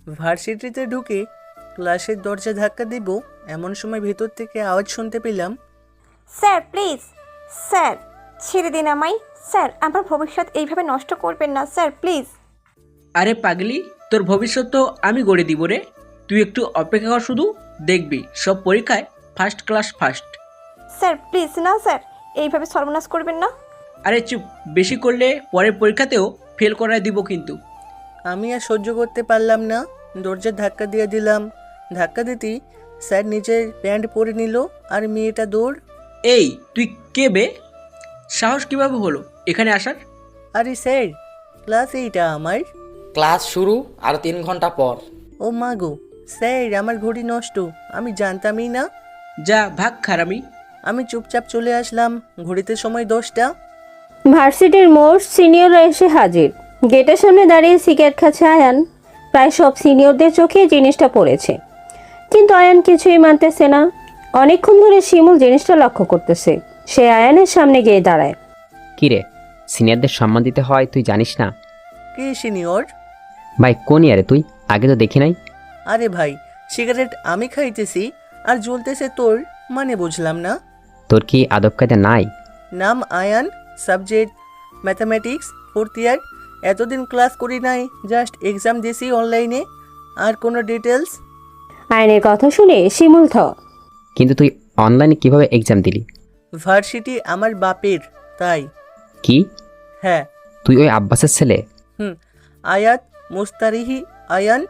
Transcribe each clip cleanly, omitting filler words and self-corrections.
ভার্সিটিতে ঢুকে ক্লাসের দরজা ধাক্কা দিব এমন সময় ভেতর থেকে আওয়াজ শুনতে পেলাম, স্যার প্লিজ, স্যার ছেড়ে দিন আমায়, স্যার আমার ভবিষ্যৎ এইভাবে নষ্ট করবেন না স্যার প্লিজ। আরে পাগলি, তোর ভবিষ্যৎ তো আমি গড়ে দিব রে। তুই একটু অপেক্ষা কর, শুধু দেখবি সব পরীক্ষায় first class first. Sir please না স্যার, এইভাবে সর্বনাশ করবেন না। আরে চুপ, বেশি করলে পরের পরীক্ষাতেও ফেল করায় দিব কিন্তু। আমি আর সহ্য করতে পারলাম না, দরজার ধাক্কা দিয়ে দিলাম। ধাক্কা দিতেই স্যার নিজের প্যান্ট পরে নিল আর মেয়েটা দৌড়। এই তুই কে বে? সাহস কিভাবে হলো এখানে আসার? আরে স্যার, ক্লাস এইটা আমার। ক্লাস শুরু আর 3 ঘন্টা পর। ও মা গো, স্যার আমার ঘড়ি নষ্ট, আমি জানতামই না। যা ভাগ খারামি। আমি চুপচাপ চলে আসলাম। ঘড়িতে সময় 10টা। ভার্সিটির মোস্ট সিনিয়ররা এসে হাজির। গেটের সামনে দাঁড়িয়ে সিগারেট খাচ্ছে আয়ান। প্রায় সব সিনিয়রদের চোখে জিনিসটা পড়েছে, কিন্তু আয়ান কিছুই মানতেছে না। অনেকক্ষণ ধরে শিমুল জিনিসটা লক্ষ্য করতেছে। সে আয়ানের সামনে গিয়ে দাঁড়ায়। কিরে, সিনিয়রদের সম্মান দিতে হয় তুই জানিস না? কে সিনিয়র? ভাই কোন ইয়ারে তুই? আগে তো দেখি নাই। আরে ভাই, সিগারেট আমি খাইতেছি আর জ্বলতেছে তোর, মানে বুঝলাম না। তোর কি আদব কায়দা নাই? নাম আয়ান, সাবজেক্ট ম্যাথামেটিক্স, 4th ইয়ার। এতদিন ক্লাস করি নাই, জাস্ট এক্সাম দিয়েছি অনলাইনে। আর কোনো ডিটেলস? আয়ানের কথা শুনে শিমুল কিন্তু তুই অনলাইনে কিভাবে এক্সাম দিলি? ভার্সিটি আমার বাপের, তাই। কি? হ্যাঁ। তুই ওই আব্বাসের ছেলে? আয়াত মুস্তারিহি আয়ান।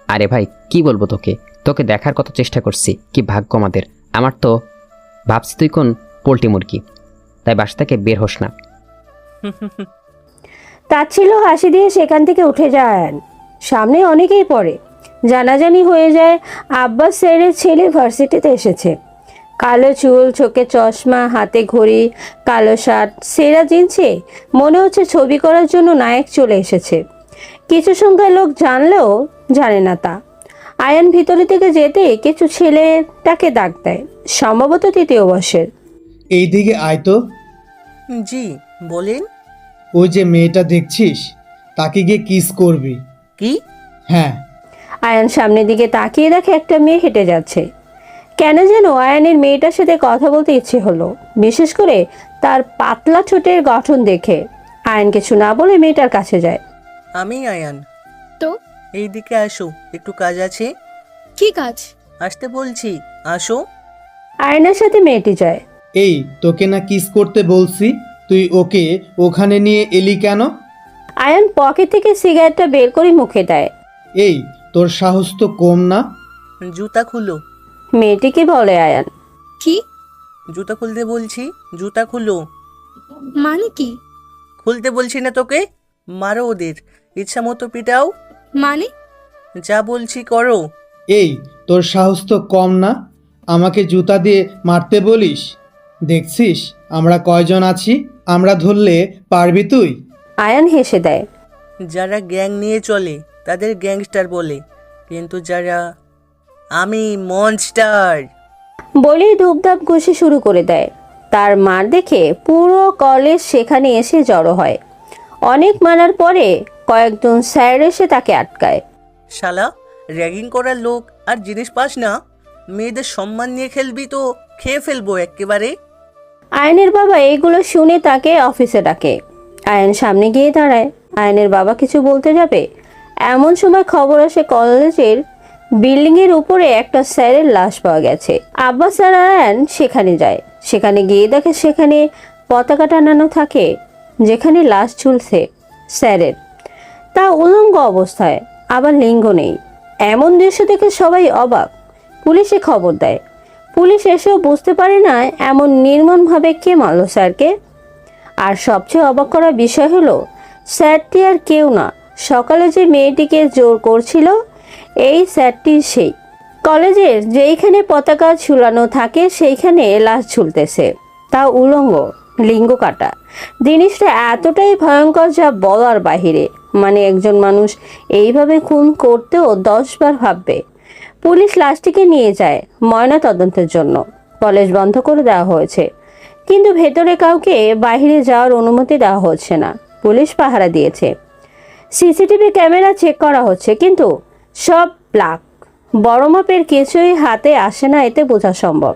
আরে ভাই কি বলবো তোকে, তোকে দেখার কত চেষ্টা করছি, কি ভাগ্য আমাদের। আমার তো ভাবছি তুই কোন পোল্ট্রি মুরগি, তাই বাসা থেকে বের হোস না। তাচ্ছিল্য হাসি দিয়ে সেখান থেকে উঠে যায় আয়ান। সামনে অনেকেই পড়ে। জানাজানি হয়ে যায় আব্বাস স্যারের ছেলে ভার্সিটিতে এসেছে। কালো চুল, চোখে চশমা, হাতে ঘড়ি, কালো শার্ট, সেরা জিন্সে মনে হচ্ছে ছবি করার জন্য নায়ক চলে এসেছে। কিছু সংখ্যায় লোক জানলেও জানে না তা। আয়ান ভিতরে থেকে যেতে কিছু ছেলেটাকে ডাক দেয়, সম্ভবত 3য় বর্ষের। এইদিকে আয় তো। জি বলেন। ওই যে মেয়েটা দেখছিস, তাকে গিয়ে কিস করবি। কি? হ্যাঁ। আয়ান সামনের দিকে তাকিয়ে দেখে একটা মেয়ে হেঁটে যাচ্ছে। কেন যেন আয়ানের মেয়েটার সাথে কথা বলতে ইচ্ছে হলো, বিশেষ করে তার পাতলা ঠোঁটের গঠন দেখে। আয়ান কিছু না বলে মেয়েটার কাছে যায়। আমি আয়ান। তো এইদিকে আসো, একটু কাজ আছে। কি কাজ? আসতে বলছি, আসো। আয়নের সাথে মেয়েটি যায়। এই তোকে না কিস করতে বলছি, তুই ওকে ওখানে নিয়ে এলি কেন? আয়ান পকেট থেকে সিগারেটটা বের করে মুখে দেয়। এই তোর সাহস তো কম না। জুতা খুলো। মেয়েটিকে বলে আয়ান। কি জুতা খুলতে বলছি, জুতা খুলো। মানে কি? খুলতে বলছি না তোকে? মারো ওদের, ইচ্ছা মতো পিটাও। মানে যা বলছি করো। এই তোর সাহস তো কম না, আমাকে জুতা দিয়ে মারতে বলিস? দেখছিস আমরা কয়জন আছি, আমরা ধরলে পারবি তুই? আয়ান হেসে দেয়। যারা গ্যাং নিয়ে চলে তাদের গ্যাংস্টার বলে, কিন্তু যারা, আমি মনস্টার। বলেই ধূপধাপ ঘষে শুরু করে দেয়। তার মার দেখে পুরো কলেজ সেখানে এসে জড়ো হয়। অনেক মারার পরে কয়েকজন স্যার এসে তাকে আটকায়। শালা, র্যাগিং করার লোক আর জিনিস পাস না? মেয়েদের সম্মান নিয়ে খেলবি তো খেয়ে ফেলবো একেবারে। আয়নের বাবা এইগুলো শুনে তাকে অফিসে ডাকে। আয়ন সামনে গিয়ে দাঁড়ায়। আয়নের বাবা কিছু বলতে যাবে, এমন সময় খবর আসে কলেজের বিল্ডিংয়ের উপরে একটা স্যারের লাশ পাওয়া গেছে। আব্বাস আর আয়ান সেখানে যায়। সেখানে গিয়ে দেখে সেখানে পতাকা টানানো থাকে, যেখানে লাশ ঝুলছে স্যারের, তা উলঙ্গ অবস্থায়, আবার লিঙ্গ নেই। এমন দৃশ্য দেখে সবাই অবাক। পুলিশে খবর দেয়। পুলিশ এসেও বুঝতে পারে না এমন নির্মমভাবে কে মারল স্যারকে। আর সবচেয়ে অবাক করার বিষয় হলো, স্যারটি আর কেউ না, সকালে যে মেয়েটিকে জোর করছিল এই স্যারটি সেই। কলেজের যেইখানে পতাকা ঝুলানো থাকে সেইখানে লাশ ঝুলতেছে, তা উলঙ্গ, লিঙ্গ কাটা। জিনিসটা এতটাই ভয়ঙ্কর যা বলার বাহিরে। মানে একজন মানুষ এইভাবে খুন করতেও 10 বার ভাববে। পুলিশ লাশটিকে নিয়ে যায় ময়না তদন্তের জন্য। কলেজ বন্ধ করে দেওয়া হয়েছে, কিন্তু ভেতরে কাউকে বাইরে যাওয়ার অনুমতি দেওয়া হচ্ছে না। পুলিশ পাহারা দিয়েছে। সিসিটিভি ক্যামেরা চেক করা হচ্ছে, কিন্তু সব ব্ল্যাক, বড় মাপের কিছুই হাতে আসে না, এতে বোঝা সম্ভব।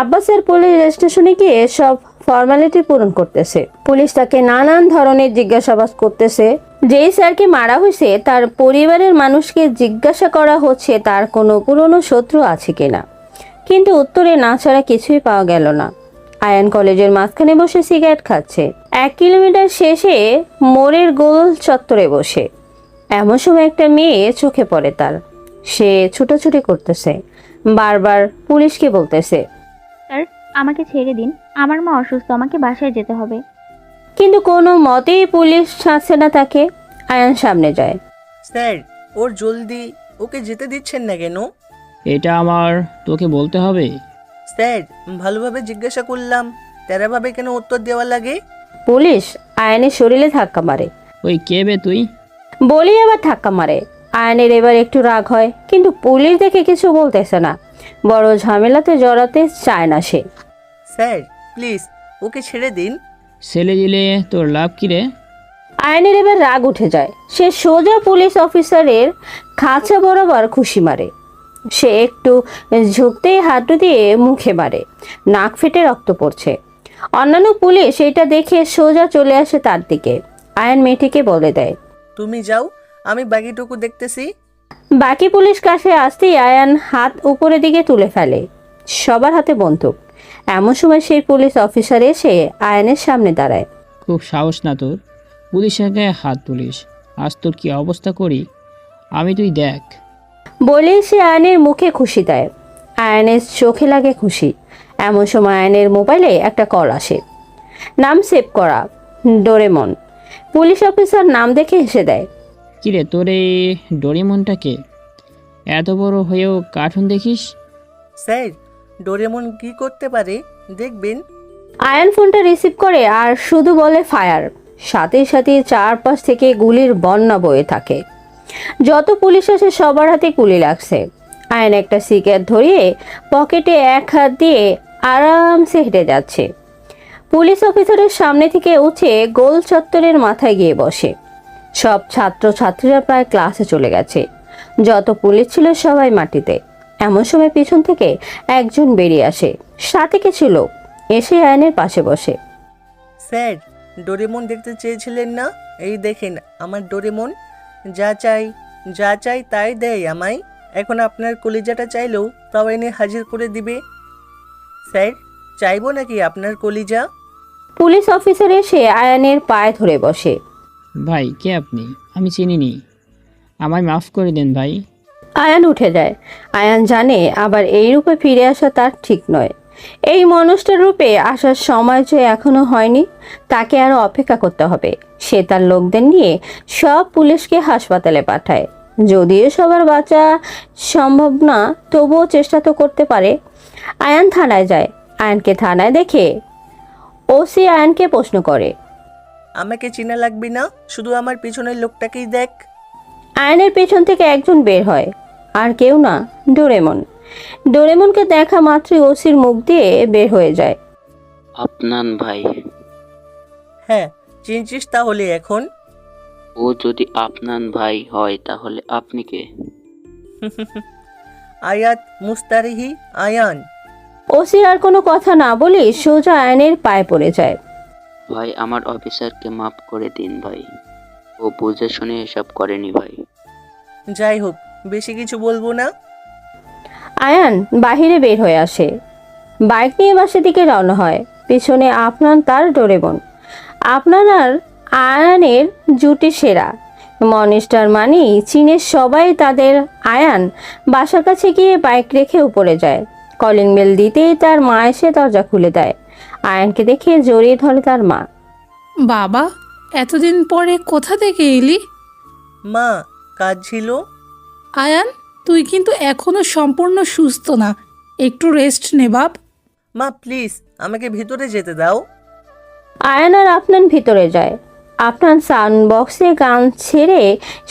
আব্বাসের পুলিশ স্টেশনে গিয়ে সব ফর্মালিটি পূরণ করতেছে। পুলিশ তাকে নানান ধরনের জিজ্ঞাসাবাদ করতেছে। যেই স্যারকে মারা হয়েছে তার পরিবারের মানুষকে জিজ্ঞাসা করা হচ্ছে তার কোনো পুরনো শত্রু আছে কিনা, কিন্তু উত্তরে না ছাড়া কিছুই পাওয়া গেল না। আয়ান কলেজের মাঝখানে বসে সিগারেট খাচ্ছে। 1 কিলোমিটার শেষে মোড়ের গোল চত্বরে বসে এমন সময় একটা মেয়ে চোখে পড়ে তার। সে ছুটোছুটি করতেছে, বারবার পুলিশকে বলতেছে, স্যার আমাকে ছেড়ে দিন, আমার মা অসুস্থ, আমাকে বাসায় যেতে হবে। কিন্তু কোনো মতেই পুলিশ ছাড়ছে না তাকে। আয়ান সামনে যায়। স্যার, ওর জলদি ওকে যেতে দিচ্ছেন না কেন? এটা আমার তোকে বলতে হবে? স্যার, ভালোভাবে জিজ্ঞাসা করলাম, তেরাভাবে কেন উত্তর দেওয়া লাগে? পুলিশ আয়ানের শরীরে ধাক্কা মারে। ওই কে বে তুই? বলি আবার ধাক্কা মারে। আয়ানের এবার একটু রাগ হয়, কিন্তু পুলিশ দেখে কিছু বলতেছে না। বড় ঝামেলাতে জড়াতে চায় না সে। স্যার প্লিজ ওকে ছেড়ে দিন। ছেলে দিলে তোর লাভ কি রে? আয়ানের এবার রাগ উঠে যায়। সে সোজা পুলিশ অফিসারের খাঁচা বরাবর খুশি মারে। সে একটু ঝুঁকতেই হাঁটু দিয়ে মুখে মারে, নাক ফেটে রক্ত পড়ছে। অন্যান্য পুলিশ এটা দেখে সোজা চলে আসে তার দিকে। আয়ান মেয়েটিকে বলে দেয়, তুমি যাও, আমি বাকিটুকু দেখতেছি। বাকি পুলিশ কাছে আসতেই আয়ান হাত উপরের দিকে তুলে ফেলে। সবার হাতে বন্দুক। এমন সময় সেই পুলিশ অফিসার এসে আয়ানের সামনে দাঁড়ায়। খুব সাহস না তোর, পুলিশের গায়ে হাত তুলিস? আজ তোর কি অবস্থা করি আমি, তুই দেখ। বলেই সে আয়নের মুখে খুশি দেয়। আয়নের চোখে লাগে খুশি। এমন সময় আয়নের মোবাইলে একটা কল আসে। নাম সেভ করা, ডোরেমন। পুলিশ অফিসার নাম দেখে হেসে দেয়। কিরে তোর এই ডোরেমনটাকে, এত বড় হয়েও কার্টুন দেখিস? স্যার, ডোরেমন কি করতে পারে দেখবেন। আয়ন ফোনটা রিসিভ করে আর শুধু বলে ফায়ার। সাথে সাথে চারপাশ থেকে গুলির বন্যা বয়ে থাকে। যত পুলিশ আসে সবার হাতে গুলি লাগছে। আয়ন একটা সিগারেট ধরিয়ে পকেটে এক হাত দিয়ে আরামসে হেঁটে যাচ্ছে। পুলিশ অফিসারের সামনে থেকে উঠে গোল চত্বরের মাথায় গিয়ে বসে। সব ছাত্র ছাত্রীরা প্রায় ক্লাসে চলে গেছে। যত পুলিশ ছিল সবাই মাটিতে। এমন সময় পিছন থেকে একজন বেরিয়ে আসে, সাথে কিছু লোক এসে আয়নের পাশে বসে। স্যার, ডোরেমন দেখতে চেয়েছিলেন না? এই দেখেন আমার ডোরেমন। যা চাই তাই দেয় আমায়। এখন আপনার কলিজাটা চাইলেও তাও এনে হাজির করে দিবে। স্যার, চাইবো নাকি আপনার কলিজা? পুলিশ অফিসার এসে আয়ানের পায়ে ধরে বসে। ভাই কে আপনি? আমি চিনিনি, আমায় মাফ করে দেন ভাই। আয়ান উঠে যায়। আয়ান জানে আবার এই রূপে ফিরে আসা তার ঠিক নয়। এই মানুষটার রূপে আসার সময় যে এখনো হয়নি, তাকে আরো অপেক্ষা করতে হবে। সে তার লোকদের নিয়ে সব পুলিশকে হাসপাতালে পাঠায়। যদিও সবার বাঁচা সম্ভব না, তবুও চেষ্টা তো করতে পারে। আয়ান থানায় যায়। আয়ানকে থানায় দেখে ওসি আয়ানকে প্রশ্ন করে, আমাকে চেনা লাগবে না, শুধু আমার পিছনের লোকটাকেই দেখ। আয়নের পেছন থেকে একজন বের হয়, আর কেউ না, ডোরেমন। ডোরেমনকে দেখা মাত্রই ওসির মুখ দিয়ে বের হয়ে যায়, আপনার ভাই। হ্যাঁ, চিনছিস তাহলে এখন? ও যদি আপনার ভাই হয় তাহলে আপনি কে? আয়াত মুস্তারিহি আয়ান। ওসি আর কোনো কথা না বলে সোজা আয়নের পায়ে পড়ে যায়। ভাই আমার অফিসারকে মাফ করে দিন ভাই, ও বুঝে শুনে এসব করেনি ভাই। যাই হোক, বেশি কিছু বলবো না। আয়ান বাহিরে বের হয়ে আসে। বাইক নিয়ে বাসার দিকে রওনা হয়। পিছনে আপনার তার ডোরেমন। আপনার আর আয়ানের জুটি সেরা। মনিস্টার মানি চীনের সবাই তাদের। আয়ান বাসার কাছে গিয়ে বাইক রেখে উপরে যায়। কলিং বেল দিতেই তার মা এসে দরজা খুলে দেয়। আয়ানকে দেখে জড়িয়ে ধরে তার মা। বাবা, এতদিন পরে কোথা থেকে এলি? মা, কাজ ছিল। আয়ান, তুই কিন্তু এখনো সম্পূর্ণ সুস্থ না, একটু রেস্ট নে বাপ। মা প্লিজ আমাকে ভিতরে যেতে দাও। আয়ান আর আপনার ভিতরে যায়। আপনার সাউন্ড বক্সে গান ছেড়ে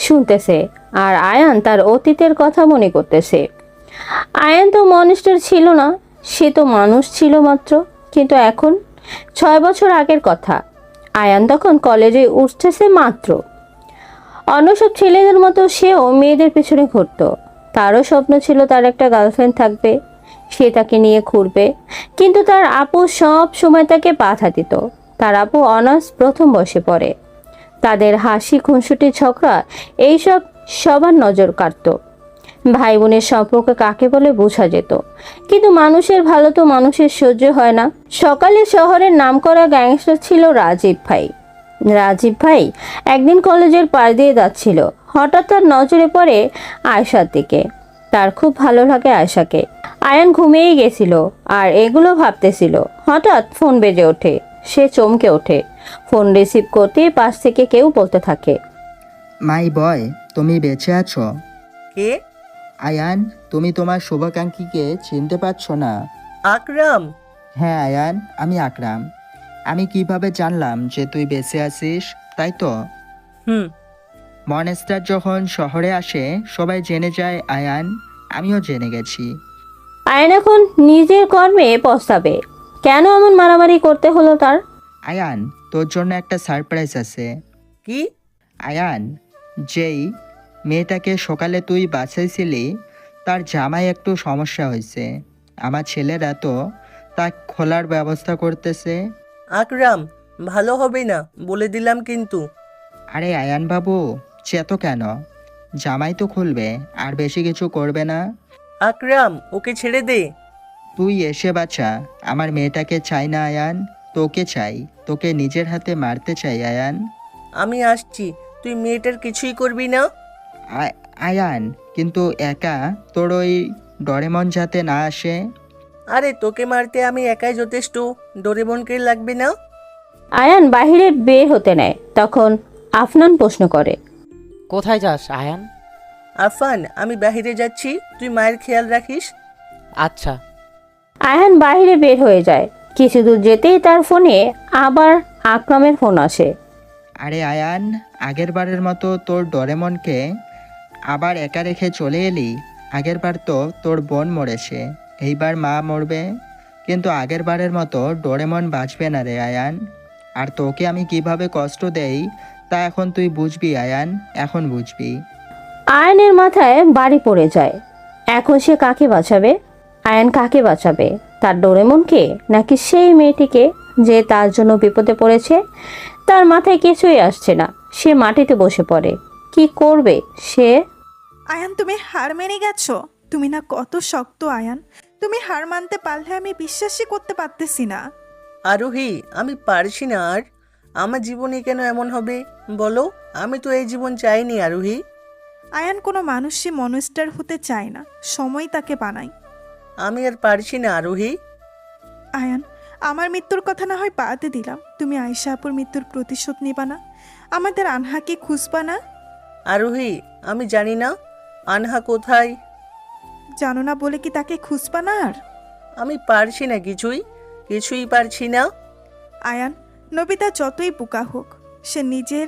শুনতেছে, আর আয়ান তার অতীতের কথা মনে করতেছে। আয়ান তো মনিস্টার ছিল না, সে তো মানুষ ছিল মাত্র। কিন্তু এখন 6 বছর আগের কথা। আয়ান তখন কলেজে উঠতেছে মাত্র। অন্য সব ছেলেদের মতো সেও মেয়েদের পেছনে ঘুরতো। তারও স্বপ্ন ছিল তার একটা গার্লফ্রেন্ড থাকবে, সে তাকে নিয়ে ঘুরবে। কিন্তু তার আপু সব সময় তাকে বাধা দিত। তার আপু অনার্স প্রথম বর্ষে পড়ে। তাদের হাসি খুনসুটি ঝগড়া এইসব সবার নজর কাটত। ভাই বোনের সম্পর্ক কাকে বলে বোঝা যেত, কিন্তু মানুষের ভালো তো মানুষের সহ্য হয় না। সকালে শহরের নামকরা গ্যাংস্টার ছিল রাজীব ভাই। রাজীব ভাই একদিন কলেজের পাশ দিয়ে যাচ্ছিল। হঠাৎ তার নজরে পড়ে আয়শার দিকে। তার খুব ভালো লাগে আয়শাকে। আয়ান ঘুমিয়েই গেছিল আর এগুলো ভাবতেছিল। হঠাৎ ফোন বেজে ওঠে। সে চমকে ওঠে। ফোন রিসিভ করতেই পাশ থেকে কেউ বলতে থাকে, মাই বয়, তুমি বেঁচে আছো? কে? আয়ান, তুমি তোমার শুভাকাঙ্ক্ষীকে চিনতে পারছো না? আকরাম। হ্যাঁ আয়ান, আমি আকরাম। আমি কিভাবে জানলাম যে তুই বেঁচে আছিস, তাই তো? হুম। মনস্টার যখন শহরে আসে সবাই জেনে যায় আয়ান, আমিও জেনে গেছি। আয়ান এখন নিজের কর্মে পস্তাবে। কেন এমন মারামারি করতে হলো তার? আয়ান, তোর জন্য একটা সারপ্রাইজ আছে। কি? আয়ান, যেই মেয়েটাকে সকালে তুই বাঁচাইছিলি তার জামাই একটু সমস্যা হয়েছে। আমার ছেলেরা তো তা খোলার ব্যবস্থা করতেছে। আকরাম, ভালো হবে না বলে দিলাম কিন্তু। আরে আয়ান বাবু, চেতো কেন? জামাই তো খুলবে, আর বেশি কিছু করবে না। আকরাম, ওকে ছেড়ে দে। তুই এসে বাঁচা। আমার মেয়েটাকে চাই না আয়ান, তোকে চাই। তোকে নিজের হাতে মারতে চাই আয়ান। আমি আসছি, তুই মেয়েটার কিছুই করবি না। আয়ান, কিন্তু একা তোর ওই ডরেমন যাতে না আসে। আরে তোকে মারতে আমি একাই যথেষ্ট, ডোরেমনকে লাগবে না। আয়ান বাহিরে বের হতে নেয়। তখন আফনান প্রশ্ন করে, কোথায় যাস আয়ান? আফান, আমি বাইরে যাচ্ছি, তুই মায়ের খেয়াল রাখিস। আচ্ছা। আয়ান বাইরে বের হয়ে যায়। কিছু দূর যেতেই তার ফোনে আবার আকরামের ফোন আসে। আরে আয়ান, আগের বারের মতো তোর ডরেমনকে আবার একা রেখে চলে এলি? আগের বার তো তোর বোন মরেছে, এইবার মা মরবে, কিন্তু আগের বারের মতো ডোরেমন বাঁচবে না রে আয়ান। আর তোকে আমি কিভাবে কষ্ট দেই তা এখন তুই বুঝবি আয়ান, এখন বুঝবি। আয়ানের মাথায় বাড়ি পড়ে যায়। এখন সে কাকে বাঁচাবে? আয়ান কাকে বাঁচাবে? তার ডোরেমনকে, নাকি সেই মেয়েটিকে যে তার জন্য বিপদে পড়েছে? তার মাথায় কিছুই আসছে না। সে মাটিতে বসে পড়ে। কি করবে সে? আয়ান, তুমি হার মেনে গেছো। তুমি না কত শক্ত আয়ান, তুমি হার মানতে পারলে আমি বিশ্বাসই করতে পারতেছি না। আরোহী, আমি পারছি না আর। আমার জীবনে কেন এমন হবে বলো? আমি তো এই জীবন চাইনি আরোহী। আয়ান, কোনো মানুষই মনস্টার হতে চায় না, সময় তাকে বানায়। আমি আর পারছি না আরোহী। আয়ান, আমার মৃত্যুর কথা না হয় বাদে দিলাম, তুমি আয়শা আপুর মৃত্যুর প্রতিশোধ নিবা না? আমাদের আনহাকে খুঁজবা না? আরোহী, আমি জানি না আনহা কোথায়। জানো না বলে কি তাকে খুঁজবা না? আর আমি পারছি না, কিছুই পারছি না। আয়ান, নবিতা যতই বোকা হোক, সে নিজের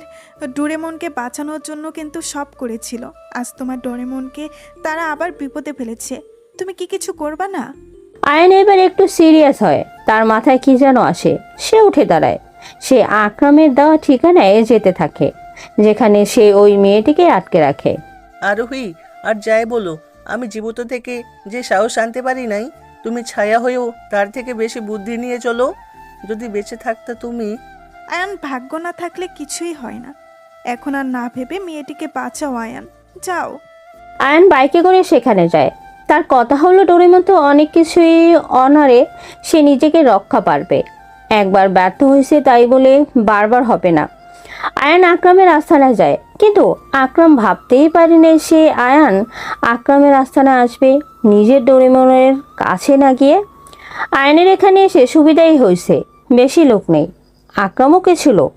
ডোরেমনকে বাঁচানোর জন্য কিন্তু সব করেছিল। আজ তোমার ডোরেমনকে তারা আবার বিপদে ফেলেছে, তুমি কি কিছু করবা না? আয়ান এবার একটু সিরিয়াস হয়। তার মাথায় কি যেন আসে। সে উঠে দাঁড়ায়। সে আকরামের দেওয়া ঠিকানায় যেতে থাকে, যেখানে সে ওই মেয়েটিকে আটকে রাখে। আরোহী, আর যাই বলো, আমি জীবিত থেকে যে সাহস আনতে পারি নাই, তুমি ছায়া হয়েও তার থেকে বেশি বুদ্ধি নিয়ে চলো। যদি বেঁচে থাকতে তুমি। আয়ান, ভাগ্য না থাকলে কিছুই হয় না। এখন আর না ভেবে মেয়েটিকে বাঁচাও আয়ান, যাও। আয়ান বাইকে করে সেখানে যায়। তার কথা হলো ডোরেমন তো অনেক কিছুই অনারে সে নিজেকে রক্ষা পারবে। একবার ব্যর্থ হয়েছে তাই বলে বারবার হবে না। আয়ান আকরামের আস্তানায় যায়, কিন্তু আকরাম ভাবতেই পারেনি সে আয়ান আকরামের আস্তানায় আসবে নিজের ডোরেমনের কাছে না গিয়ে। আয়ানের এখানে এসে সুবিধাই হয়েছে, বেশি লোক নেই। আকরামও কিছু লোক।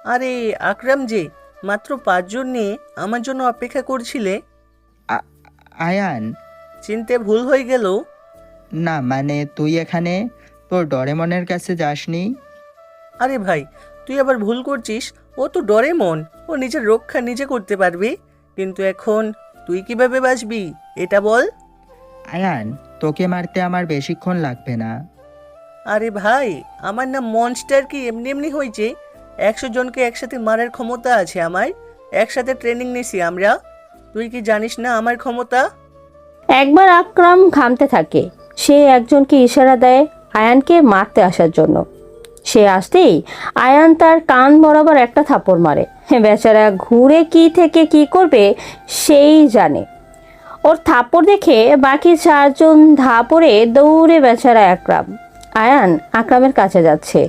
আরে আকরাম যে, মাত্র 5 জন নিয়ে আমার জন্য অপেক্ষা করছিলে। আয়ান, চিনতে ভুল হয়ে গেল। না মানে তুই এখানে তোর ডরেমনের কাছে যাসনি? আরে ভাই, তুই আবার ভুল করছিস। ও তো ডোরেমন, ও নিজের রক্ষা নিজে করতে পারবে। কিন্তু এখন তুই কিভাবে বাঁচবি এটা বল। আয়ান, তোকে মারতে আমার বেশিক্ষণ লাগবে না। আরে ভাই, আমার নাম মনস্টার কি এমনি এমনি হয়েছে? 100 জনকে একসাথে মারার ক্ষমতা আছে আমার। একসাথে ট্রেনিং নিছি আমরা। তুই কি জানিস না আমার ক্ষমতা? একবার আকরাম ঘামতে থাকে। সে একজনকে ইশারা দেয় আয়ানকে মারতে আসার জন্য। সে আসতেই আয়ান তার কান বরাবর একটা থাপ্পড় মারে। বেচারা ঘুরে কি থেকে কি করবে সেই জানে। ওর থাপ্পড় দেখে বাকি 4 জন পড়ে দৌড়ে বেচারা আকরাম। আয়ান আকরামের কাছে যাচ্ছে।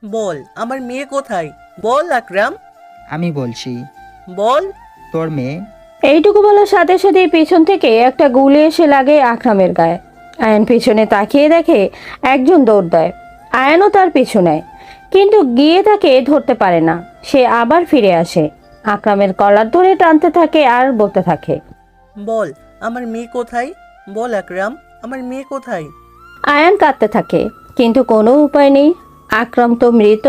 বল আমার মেয়ে কোথায়? বল আকরাম, আমি বলছি, বল। তোর মেয়ে। এইটুকু বলার সাথে সাথে পিছন থেকে একটা গুলি এসে লাগে আকরামের গায়ে। আয়ান পিছনে তাকিয়ে দেখে একজন দৌড় দেয়। আয়ানও তার পিছু নেয়, কিন্তু গিয়ে তাকে ধরতে পারে না। সে আবার ফিরে আসে, আকরামের কলার ধরে টানতে থাকে আর বলতে থাকে, বল আমার মেয়ে কোথায়? বল আকরাম, আমার মেয়ে কোথায়? আয়ান কাঁদতে থাকে, কিন্তু কোনো উপায় নেই। আকরাম তো মৃত।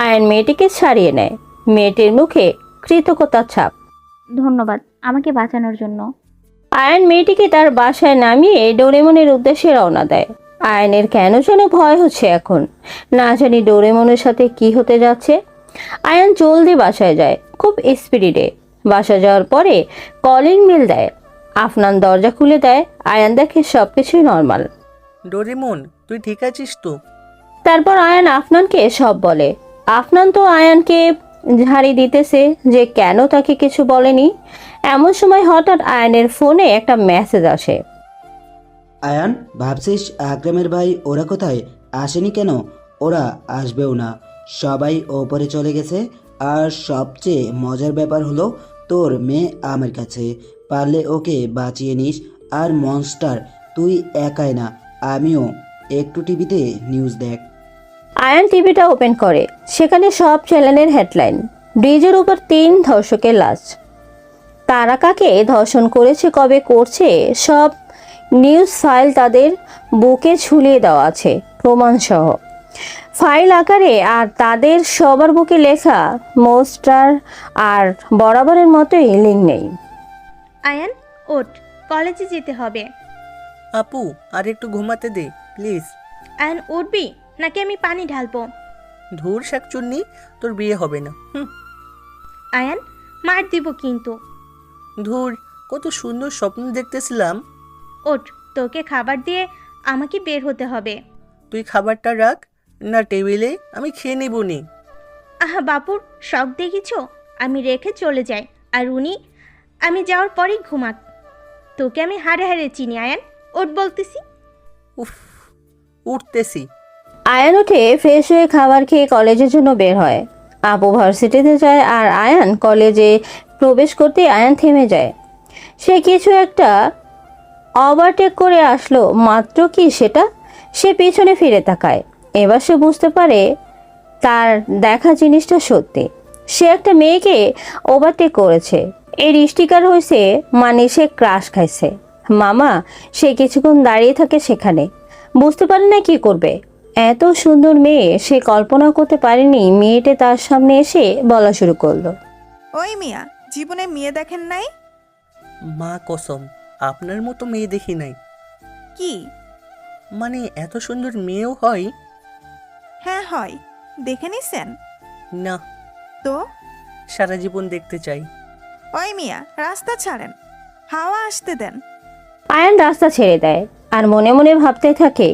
আয়ান মেয়েটিকে ছাড়িয়ে নেয়। মেয়েটির মুখে কৃতজ্ঞতার ছাপ। ধন্যবাদ আমাকে বাঁচানোর জন্য। আয়ান মেয়েটিকে তার বাসায় নামিয়ে ডোরেমনের উদ্দেশ্যে রওনা দেয়। আয়ানের কেন যেন ভয় হচ্ছে এখন, না জানি ডোরেমনের সাথে কি হতে যাচ্ছে। আয়ান জলদি বাসায় যায়, খুব স্পিডে। বাসা যাওয়ার পরে কলিং বেল দেয়। আফনান দরজা খুলে দেয়। আয়ান দেখে সবকিছুই নর্মাল। ডোরেমন, তুই ঠিক আছিস তো? তারপর আয়ান আফনানকে সব বলে। আফনান তো আয়ানকে ঝাড়ি দিতেছে যে কেন তাকে কিছু বলেনি। এমন সময় হঠাৎ আয়ানের ফোনে একটা মেসেজ আসে। আয়ান, ভাবছিস আকরামের ভাই ওরা কোথায়? আসেনি কেন? ওরা আসবেও না, সবাই ওপরে চলে গেছে। আর সবচেয়ে মজার ব্যাপার হলো তোর মেয়ে আমার কাছে। পারলে ওকে বাঁচিয়ে নিস। আর মনস্টার, তুই একাই না, আমিও। একটু টিভিতে নিউজ দেখ। আয়ান টিভিটা ওপেন করে। সেখানে সব চ্যানেলের হেডলাইন। ব্রিজের উপর 3 ধর্ষকের লাশ। তারা কাকে ধর্ষণ করেছে, কবে করছে, সব নিউজ ফাইল তাদের বুকে ঝুলিয়ে দেওয়া আছে, প্রমাণসহ ফাইল আকারে। আর তাদের সবার বুকে লেখা মোস্টার। আর বরাবরের মতোই লিঙ্ক নেই। আয়ান ওঠ, কলেজে যেতে হবে। আপু আর একটু ঘুমাতে দে প্লিজ। আয়ান উঠবি নাকি আমি পানি ঢালবো? ধুর শাকচুন্নি, তোর বিয়ে হবে না। আয়ান মার দিব কিন্তু। ধুর, কত সুন্দর স্বপ্ন দেখতেছিলাম। ওঠ, তোকে খাবার দিয়ে আমাকে বের হতে হবে। তুই খাবারটা রাখ না টেবিলে, আমি খেয়ে নেব নি। আহা বাপুর শখ দেখিছ, আমি রেখে চলে যাই আর উনি আমি যাওয়ার পরেই ঘুমাক। তোকে আমি হাড়ে হাড়ে চিনি। আয়ান ওঠ বলতেছি। উফ, উঠতেছি। আয়ান উঠে ফ্রেশ হয়ে খাবার খেয়ে কলেজের জন্য বের হয়। আপু ভার্সিটিতে যায় আর আয়ান কলেজে প্রবেশ করতে আয়ান থেমে যায়। সে কিছু একটা ওভারটেক করে আসলো মাত্র কি সেটা, সে পিছনে ফিরে তাকায়। এবার সে বুঝতে পারে তার দেখা জিনিসটা সত্যি। সে একটা মেয়েকে ওভারটেক করেছে। এর স্টিকার হয়েছে, মানে সে ক্রাশ খাইছে। মামা সে কিছুক্ষণ দাঁড়িয়ে থাকে সেখানে, বুঝতে পারে না কি করবে। এত সুন্দর মেয়ে, সে কল্পনা করতে পারেনি মেয়েটা তার সামনে এসে বলা শুরু করলো, ওই মিয়া, জীবনে মেয়ে দেখেন নাই? মা কসম, আপনার মতো মেয়ে দেখি নাই। কি মানে এত সুন্দর মেয়েও হয়? হ্যাঁ হয়, দেখে নিছেন? না, তো সারা জীবন দেখতে চাই। ওই মিয়া, রাস্তা ছাড়েন, হাওয়া আসতে দেন। আয়ান রাস্তা ছেড়ে দেয় আর মনে মনে ভাবতে থাকে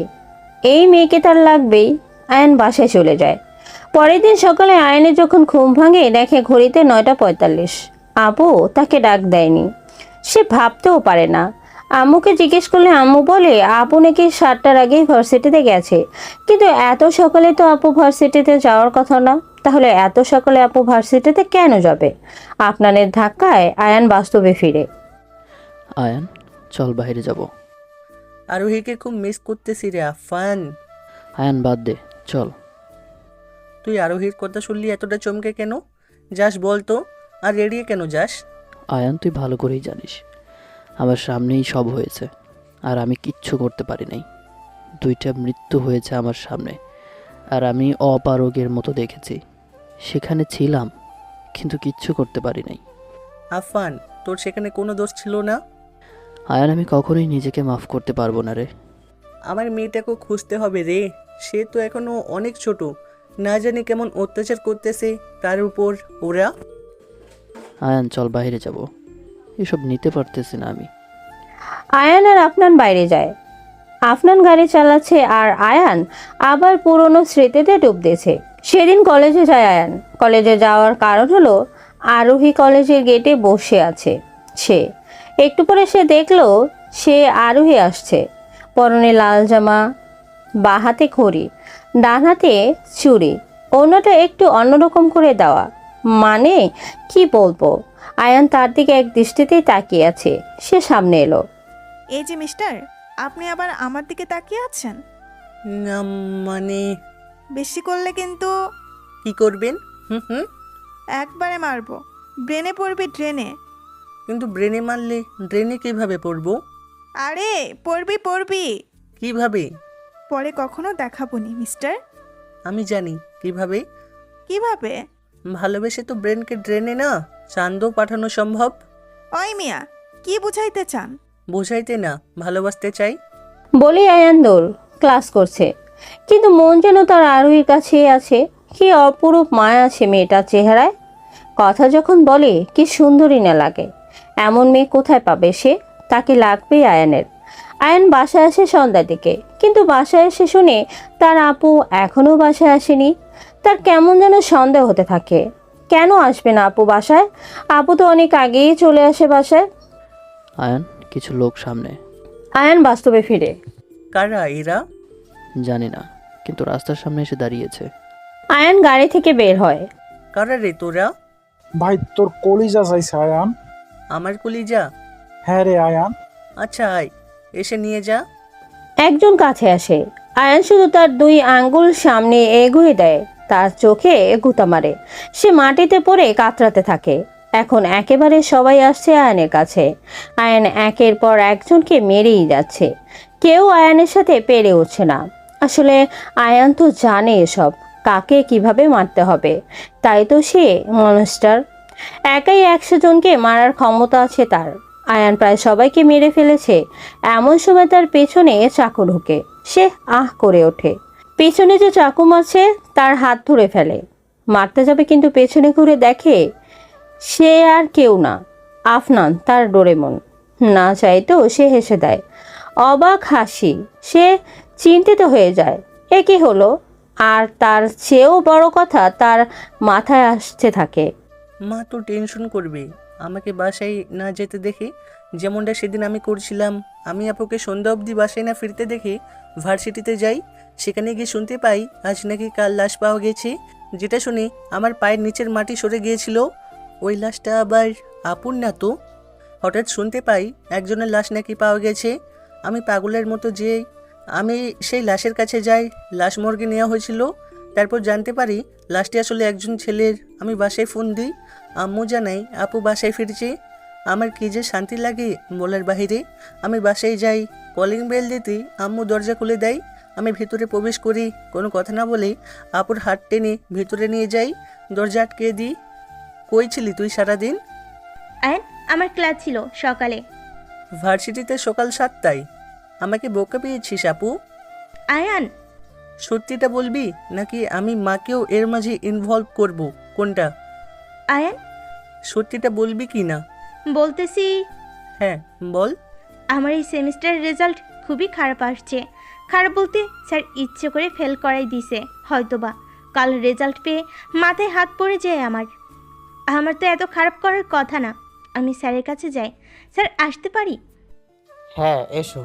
এই মেয়েকে তার লাগবেই। আয়ান বাসায় চলে যায়। পরের দিন সকালে আয়ানের যখন ঘুম ভাঙে দেখে ঘড়িতে 9:45। আপু তাকে ডাক দেয়নি। সে ভাবতেও পারে না। আম্মুকে জিজ্ঞেস করলে আম্মু বলে আপু নাকি 7টার আগেই ভার্সিটিতে গেছে। কিন্তু এত সকালে তো আপু ভার্সিটিতে যাওয়ার কথা না। তাহলে এত সকালে আপু ভার্সিটিতে কেন যাবে? আপনাদের ধাক্কায় আয়ান বাস্তবে ফিরে। আয়ান চল বাইরে যাব। আরোহীকে খুব মিস করতেছি রে আফান। আয়ান বাদ দে, চল। তুই আরোহীর কথা শুনলি এতটা চমকে কেন যাস বলতো? আর রেডিয়ে কেন যাস? আয়ান তুই ভালো করেই জানিস আমার সামনেই সব হয়েছে, আর আমি কিচ্ছু করতে পারি নাই। 2টা মৃত্যু হয়েছে আমার সামনে, আর আমি অপারগের মতো দেখেছি। সেখানে ছিলাম কিন্তু কিচ্ছু করতে পারি নাই। আফান, তোর সেখানে কোনো দোষ ছিল না। আয়ান আমি কখনোই নিজেকে মাফ করতে পারবো না রে। আমার মেয়েটাকে খুঁজতে হবে রে। সে তো এখনো অনেক ছোট, না জানি কেমন অত্যাচার করতেছে তার উপর ওরা। আয়ান চল বাইরে যাব, এসব নিতে পারতেছি না আমি। আয়ান আর আফনান বাইরে যায়। আফনান গাড়ি চালাচ্ছে আর আয়ান আবার পুরনো স্মৃতিতে ডুব দিয়েছে। সেদিন কলেজে যায় আয়ান। কলেজে যাওয়ার কারণ হলো আরোহী কলেজের গেটে বসে আছে সে। একটু পরে সে দেখলো সে আরোহী আসছে। পরনে লাল জামা, বাঁ হাতে ঘড়ি, ডান হাতে চুড়ি, অন্যটা একটু অন্যরকম করে দেওয়া। মানে কি বলবো, আয়ান তার দিকে এক দৃষ্টিতেই তাকিয়ে আছে। সে সামনে এলো। এই যে মিস্টার, আপনি আবার আমার দিকে তাকিয়ে আছেন? না মানে বেশি করলে কিন্তু কি করবেন? হুম হুম। একবারে মারবো, ব্রেনে পড়বি ড্রেনে। কিন্তু ব্রেনে মারলে ড্রেনে কিভাবে পড়বো? আরে পড়বি পড়বি, কিভাবে? পরে কখনো দেখাবনি মিস্টার। আমি জানি কিভাবে। কিভাবে? ভালোবেসে তো ব্রেনকে ড্রেনে না, চাঁদও পাঠানো সম্ভব। ওই মিয়া, কি বুঝাইতে চান? বোঝাইতে না, ভালোবাসতে চাই। বলেই আয়ান দৌড় ক্লাস করছে, কিন্তু মন যেন তার আরোহীর কাছেই আছে। কি অপরূপ মায়া আছে মেয়েটার চেহারায়। কথা যখন বলে কি সুন্দরী না লাগে। এমন মেয়ে কোথায় পাবে সে? তাকে লাগবেই আয়ানের। আয়ান বাসায় আসে সন্ধ্যার দিকে, কিন্তু বাসায় এসে শুনে তার আপু এখনও বাসায় আসেনি। তার কেমন যেন সন্দেহ হতে থাকে। কেন আসবে না আপু বাসায়? আপু তো অনেক আগেই চলে আসে বাসায়। আয়ান, কিছু লোক সামনে। আয়ান বাস্তবে ফিরে। কারা এরা? জানি না, কিন্তু রাস্তার সামনে এসে দাঁড়িয়েছে। আয়ান গাড়ি থেকে বের হয়। কারা রে তোরা? ভাই তোর কলিজা চাইছে আয়ান। আমার কলিজা? হ্যাঁ রে আয়ান। আচ্ছা আয়, এসে নিয়ে যা। একজন কাছে আসে। আয়ান শুধু তার 2 আঙ্গুল সামনে এগিয়ে দেয়। তার চোখে গুঁতা মারে। সে মাটিতে পড়ে কাতরাতে থাকে। এখন একেবারে সবাই আসছে আয়ানের কাছে। আয়ান একের পর একজনকে মেরেই যাচ্ছে। কেউ আয়ানের সাথে পেরে উঠছে না। আসলে আয়ান তো জানে এসব, কাকে কিভাবে মারতে হবে। তাই তো সে মনস্টার। একাই 100 জনকে মারার ক্ষমতা আছে তার। আয়ান প্রায় সবাইকে মেরে ফেলেছে। এমন সময় তার পেছনে চাকু ঢোকে। সে আহ করে ওঠে। পেছনে যে চাকু মারছে তার হাত ধরে ফেলে। মারতে যাবে, কিন্তু পেছনে ঘুরে দেখে সে আর কেউ না, আফনান, তার ডোরেমন। না চাইতেও সে হেসে দেয়। অবাক হাসি। সে চিন্তিত হয়ে যায়, এ কি হলো? আর তার চেয়েও বড় কথা তার মাথায় আসতে থাকে। মা তো টেনশন করবে আমাকে বাসায় না যেতে দেখে, যেমনটা সেদিন আমি করছিলাম। আমি আপুকে সন্ধ্যা অবধি বাসায় না ফিরতে দেখে ভার্সিটিতে যাই। সেখানে গিয়ে শুনতে পাই আজ নাকি কাল লাশ পাওয়া গেছে, যেটা শুনে আমার পায়ের নিচের মাটি সরে গিয়েছিল। ওই লাশটা আবার আপুর না তো। হঠাৎ শুনতে পাই একজনের লাশ নাকি পাওয়া গেছে। আমি পাগলের মতো আমি সেই লাশের কাছে যাই। লাশ মর্গে নেওয়া হয়েছিল। তারপর জানতে পারি লাশটি আসলে একজন ছেলের। আমি বাসায় ফোন দিই, আম্মু জানাই আপু বাসায় ফিরছে। আমার কী যে শান্তি লাগে বলার বাহিরে। আমি বাসায় যাই, কলিং বেল দিতে আম্মু দরজা খুলে দেয়। আমি ভেতরে প্রবেশ করি, কোনো কথা না বলে আপুর হাত টেনে ভেতরে নিয়ে যাই, দরজা আটকে দিই। কই ছিলি তুই সারাদিন? আয়ান, আমার ক্লাস ছিল সকালে। ভার্সিটিতে সকাল 7টায়? আমাকে বোকা পেয়েছিস আপু? আয়ান, সত্যিটা বলবি নাকি আমি মাকেও এর মাঝে ইনভলভ করব? কোনটা? আয়ান, সত্যিটা বলবি কি না? বলতেছি। হ্যাঁ বল। আমার এই সেমিস্টারের রেজাল্ট খুবই খারাপ আসছে। খারাপ বলতে স্যার ইচ্ছে করে ফেল করাই দিছে হয়তোবা। কাল রেজাল্ট পেয়ে মাথায় হাত পড়ে যায় আমার। আমার তো এত খারাপ করার কথা না। আমি স্যারের কাছে যাই। স্যার আসতে পারি? হ্যাঁ এসো।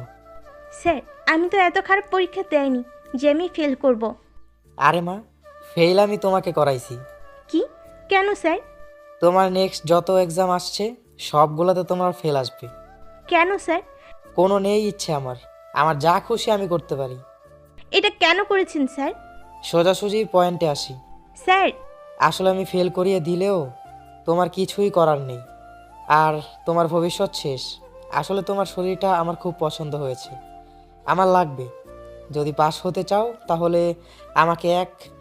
স্যার, আমি তো এত খারাপ পরীক্ষা দেয়নি যে আমি ফেল করব। আরে মা, ফেল আমি তোমাকে করাইছি। কি? কেন স্যার? তোমার নেক্সট যত এক্সাম আসছে সবগুলোতে তোমার ফেল আসবে। কেন স্যার? কোনো নেই ইচ্ছে আমার যা খুশি আমি করতে পারি। এটা কেন করেছেন স্যার? সোজাসুজি পয়েন্টে আসি। স্যার, আসলে আমি ফেল করিয়ে দিলেও তোমার কিছুই করার নেই, আর তোমার ভবিষ্যৎ শেষ। আসলে তোমার শরীরটা আমার খুব পছন্দ হয়েছে, আমার লাগবে। যদি পাস হতে চাও তাহলে আমাকে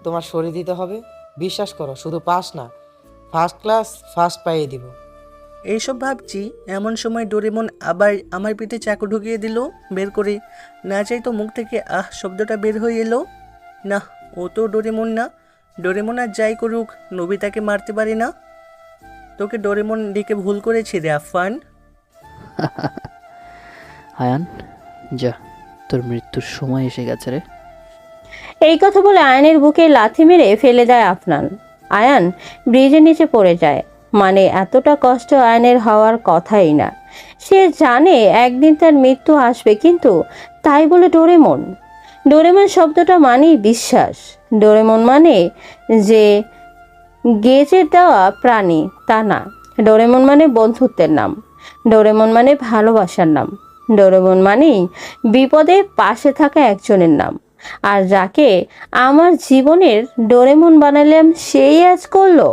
তোমার শরীর দিতে হবে। বিশ্বাস করো, শুধু পাস না, ফার্স্ট ক্লাস ফার্স্ট পাইয়ে দিব। এইসব ভাবছি এমন সময় ডোরেমন আবার আমার পিঠে চাকু ঢুকিয়ে দিল বের করে। না চাই তো মুখ থেকে আহ শব্দটা বের হয়ে এলো। না, ও তো ডোরেমন না। ডোরেমন আর যাই করুক, নোবিতাকে মারতে পারে না। তোকে ডোরেমন ডেকে ভুল করেছি রে আফফান। আয়ান যা, তোর মৃত্যুর সময় এসে গেছে রে। এই কথা বলে আয়ানের বুকে লাথি মেরে ফেলে দেয় আফনান। আয়ান ব্রিজের নিচে পড়ে যায়। মানে এতটা কষ্ট আয়ানের হওয়ার কথাই না। সে জানে একদিন তার মৃত্যু আসবে, কিন্তু তাই বলে ডোরেমন। ডোরেমন শব্দটা মানেই বিশ্বাস। ডোরেমন মানে যে গেজের দেওয়া প্রাণী তা না। ডোরেমন মানে বন্ধুত্বের নাম। ডোরেমন মানে ভালোবাসার নাম। ডোরেমন মানেই বিপদে পাশে থাকা একজনের নাম। আর যাকে আমার জীবনের ডোরেমন বানালাম সেই আজ করলো।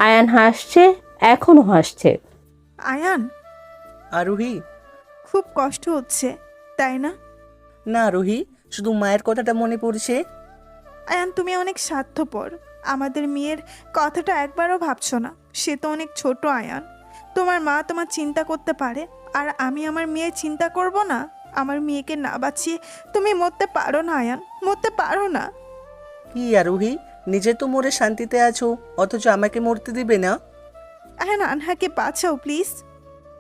আয়ান হাসছে, এখনো হাসছে। আয়ান, আরোহী। খুব কষ্ট হচ্ছে তাই না? না আরোহী, শুধু মায়ের কথাটা মনে পড়ছে। আয়ান, তুমি অনেক স্বার্থপর। আমাদের মেয়ের কথাটা একবারও ভাবছো না। সে তো অনেক ছোট আয়ান। তোমার মা তোমার চিন্তা করতে পারে, আর আমি আমার মেয়ের চিন্তা করব না? আমার মেয়েকে না বাঁচিয়ে তুমি মরতে পারো না আয়ান, মরতে পারো না। কি আরোহী, নিজে তো মরে শান্তিতে আছো, অথচ আমাকে মরতে দিবে না? আয়ান, আনহাকে বাঁচাও প্লিজ।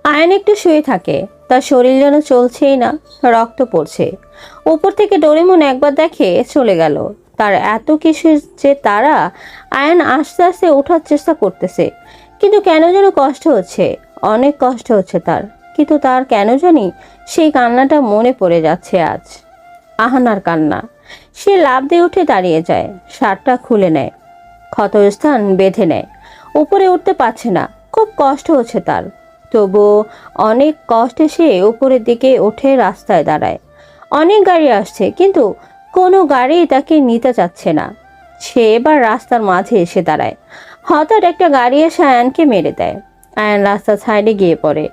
আয়ান একটু শুয়ে থাকে। তার শরীর যেন চলছেই না, রক্ত পড়ছে। উপর থেকে ডোরেমন একবার দেখে চলে গেল। তার এত কিছু যে তারা। আয়ান আস্তে আস্তে ওঠার চেষ্টা করতেছে, কিন্তু কেন যেন কষ্ট হচ্ছে, অনেক কষ্ট হচ্ছে তার। কিন্তু তার কেন জানি সেই কান্নাটা মনে পড়ে যাচ্ছে আজ। আহানার কান্না। সে লাফ দিয়ে উঠে দাঁড়িয়ে যায়, শার্টটা খুলে নেয়, ক্ষতস্থান বেঁধে নেয়। উপরে উঠতে পারছে না, খুব কষ্ট হচ্ছে তার। তবুও অনেক কষ্টে সে উপরের দিকে উঠে রাস্তায় দাঁড়ায়। অনেক গাড়ি আসছে, কিন্তু কোনো গাড়ি তাকে নিতে চাচ্ছে না। সে এবার রাস্তার মাঝে এসে দাঁড়ায়। হঠাৎ একটা গাড়ি এসে আয়ানকে মেরে দেয়। আয়ান রাস্তার সাইডে গিয়ে পড়ে।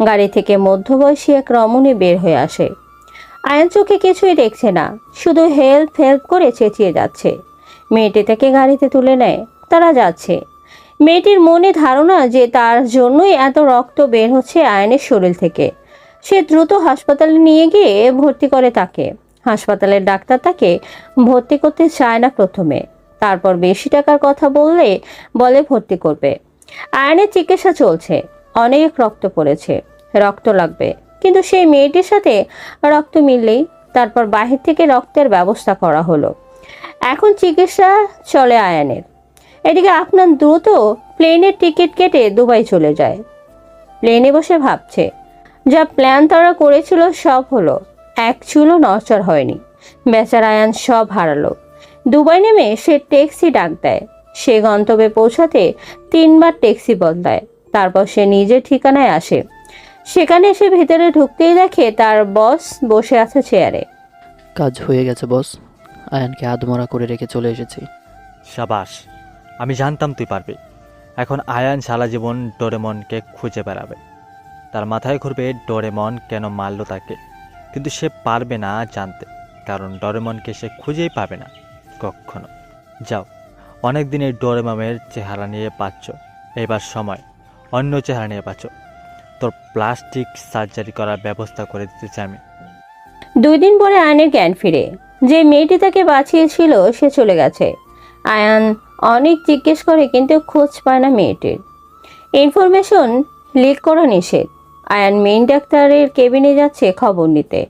গাড়ি থেকে মধ্যবয়সী এক রমণী বের হয়ে আসে। আয়ান চোখে কিছুই দেখছে না, শুধু হেল্প হেল্প করে চেঁচিয়ে যাচ্ছে। মেয়েটি তাকে গাড়িতে তুলে নেয়। তারা যাচ্ছে। মেয়েটির মনে ধারণা যে তার জন্যই এত রক্ত বের হচ্ছে আয়নের শরীর থেকে। সে দ্রুত হাসপাতালে নিয়ে গিয়ে ভর্তি করে তাকে। হাসপাতালের ডাক্তার তাকে ভর্তি করতে চায় না প্রথমে, তারপর বেশি টাকার কথা বলে ভর্তি করবে। আয়নের চিকিৎসা চলছে, অনেক রক্ত পড়েছে, রক্ত লাগবে। কিন্তু সেই মেয়েটির সাথে রক্ত মিললেই তারপর বাহির থেকে রক্তের ব্যবস্থা করা হলো। এখন চিকিৎসা চলে আয়ানের। এদিকে আপনার দ্রুত প্লেনের টিকিট কেটে দুবাই চলে যায়। প্লেনে বসে ভাবছে, যা প্ল্যান তারা করেছিল সব হলো, এক চুলও নড়চড় হয়নি। বেচারা আয়ান সব হারালো। দুবাই নেমে সে ট্যাক্সি ডাক দেয়। সে গন্তব্যে পৌঁছাতে 3বার ট্যাক্সি বদলায়। তারপর সে নিজের ঠিকানায় আসে। সেখানে সে ভেতরে ঢুকতেই দেখে তার বস বসে আছে চেয়ারে। কাজ হয়ে গেছে বস, আয়ানকে আধমরা করে রেখে চলে এসেছি। সাবাস, আমি জানতাম তুই পারবি। এখন আয়ান সারা জীবন ডোরেমনকে খুঁজে বেড়াবে। তার মাথায় ঘুরবে ডোরেমন কেন মারল তাকে, কিন্তু সে পারবে না জানতে, কারণ ডোরেমনকে সে খুঁজেই পাবে না কখনো। যাও, অনেক দিনের ডোরেমনের চেহারা নিয়ে পাচ্ছ, এবার সময় অন্য চেহারা নিয়ে পাচ্ছ। তোর প্লাস্টিক সার্জারি করার ব্যবস্থা করে দিতে চাই আমি। 2 দিন পরে আয়নের জ্ঞান ফিরে। যে মেয়েটি তাকে বাঁচিয়েছিল সে চলে গেছে। আয়ান অনেক জিজ্ঞেস করে, কিন্তু খোঁজ পায় না মেয়েটির। ইনফরমেশন লিক করা নিষেধ। আয়ান মেইন ডাক্তারের কেবিনে যাচ্ছে খবর নিতে।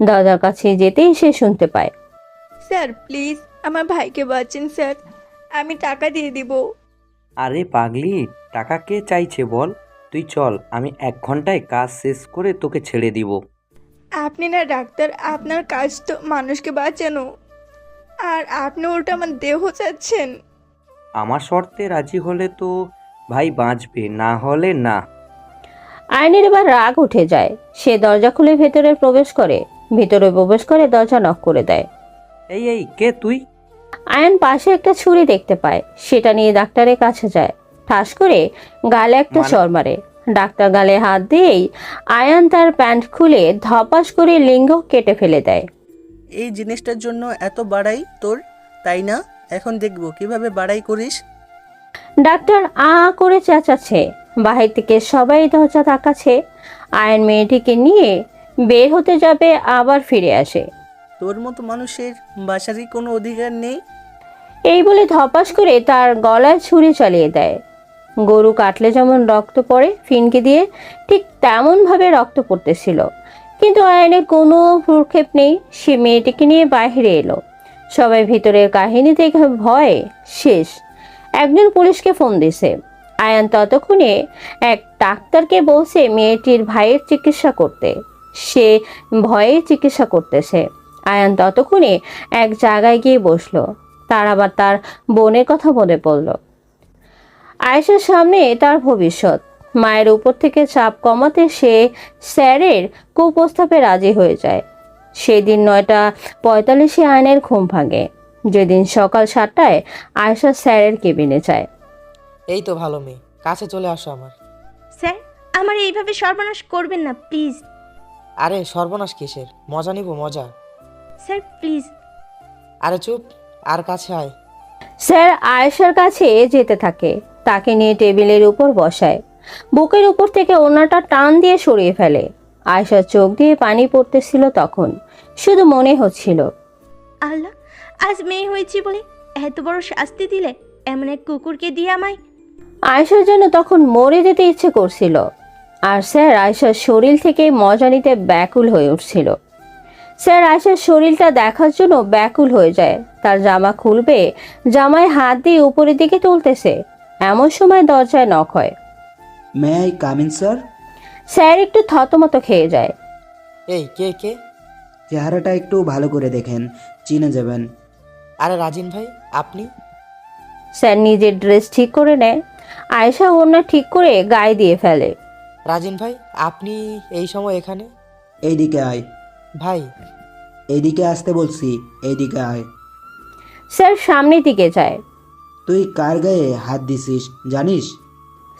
দরজার কাছে যেতেই সে শুনতে পায়, স্যার প্লিজ আমার ভাইকে বাঁচান স্যার, আমি টাকা দিয়ে দিব। আরে পাগলি, টাকা কে চাইছে বল? তুই চল, আমি 1 ঘন্টায় কাজ শেষ করে তোকে ছেড়ে দিব। আপনি না ডাক্তার, আপনার কাজ তো মানুষকে বাঁচানো, আর আপনি উল্টো আমার দেহ চাচ্ছেন। আমার শর্তে রাজি হলে তো ভাই বাঁচবে, না হলে না। আয়নের এবার রাগ উঠে যায়। সে দরজা খুলে ভেতরে প্রবেশ করে দরজা নক করে দেয়। এই কে তুই? আয়ান পাশে একটা ছুরি দেখতে পায়। সেটা নিয়ে ডাক্তারের কাছে যায়। ঠাস করে গালে একটা চড় মারে। ডাক্তার গালে হাত দিয়েই আয়ান তার প্যান্ট খুলে ধপাস করে লিঙ্গ কেটে ফেলে দেয়। এই জিনিসটার জন্য এত বাড়াই তোর, তাই না? এখন দেখবো কিভাবে বাড়াই করিস। ডাক্তার আ করে চেঁচাচ্ছে। বাহির থেকে সবাই দরজা তাকাচ্ছে। আয়ান মেয়েটিকে নিয়ে বের হতে যাবে, আবার ফিরে আসে। তোর মতো মানুষের বাসারই কোনো অধিকার নেই। এই বলে ধপাস করে তার গলায় ছুরি চালিয়ে দেয়। গরু কাটলে যেমন রক্ত পড়ে ফিনকে দিয়ে, ঠিক তেমনভাবে রক্ত পড়তেছিল। কিন্তু আয়নের কোনো ভ্রুক্ষেপ নেই। সে মেয়েটিকে নিয়ে বাইরে এলো। সবাই ভিতরের কাহিনী দেখে ভয়ে শেষ। একজন পুলিশকে ফোন দিছে। আয়ান ততক্ষণে এক ডাক্তারকে বলছে মেয়েটির ভাইয়ের চিকিৎসা করতে। সে ভয়ে চিকিৎসা করতেছে। আয়ান ততক্ষণে এক জায়গায় গিয়ে বসলো। তার আবার তার বোনের কথা মনে পড়ল। আয়েশার সামনে তার ভবিষ্যৎ। মায়ের উপর থেকে চাপ কমাতে সে স্যারের কুপ্রস্তাবে রাজি হয়ে যায়। সেদিন 9:45 আয়নের ঘুম ভাঙে। যেদিন সকাল 7টায় আয়েশা স্যারের কেবিনে যায়। এই তো ভালো মেয়ে, কাছে চলে আসো আমার। স্যার, আমার এইভাবে সর্বনাশ করবেন না প্লিজ। আরে সর্বনাশ কিসের, মজা নিব মজা। Sir please. আরে চুপ, আর কাছে আয়। স্যার আয়েশার কাছে যেতে থাকে। তাকে নিয়ে টেবিলের উপর বসায়। বুকের উপর থেকে ওড়নাটা টান দিয়ে সরিয়ে ফেলে। আয়েশার চোখ দিয়ে পানি পড়তেছিল তখন। শুধু মনে হচ্ছিল, আল্লাহ, আজ মেয়ে হয়েছি বলে এত বড় শাস্তি দিলে এমন এক কুকুরকে দিয়ে আমায়। আয়েশার জন্য তখন মরে যেতে ইচ্ছে করছিল। আর স্যার আয়েশার শরীর থেকে মজা নিতে ব্যাকুল হয়ে উঠছিল। স্যার আয়েশার শরীরটা দেখার জন্য ব্যাকুল হয়ে যায়। তার জামা খুলবে, জামায় হাত দিয়ে উপরের দিকে তুলতেছে। এমন সময় দরজায় নক হয়। May I come in sir? Sir একটু থতমত খেয়ে যায়। এই কে কে? চেহারাটা একটু ভালো করে দেখেন, চিনে যাবেন। আরে রাজিন ভাই, আপনি? স্যার নিজের ড্রেস ঠিক করে নেয়। আয়েশা ওড়না ঠিক করে গায়ে দিয়ে ফেলে। রাজিন ভাই, আপনি এই সময় এখানে? এইদিকে আয়। ভাই, এইদিকে আসতে বলছি, এইদিকে আয়। স্যার সামনের দিকে যায়। তুই কার গায়ে হাত দিছিস জানিস?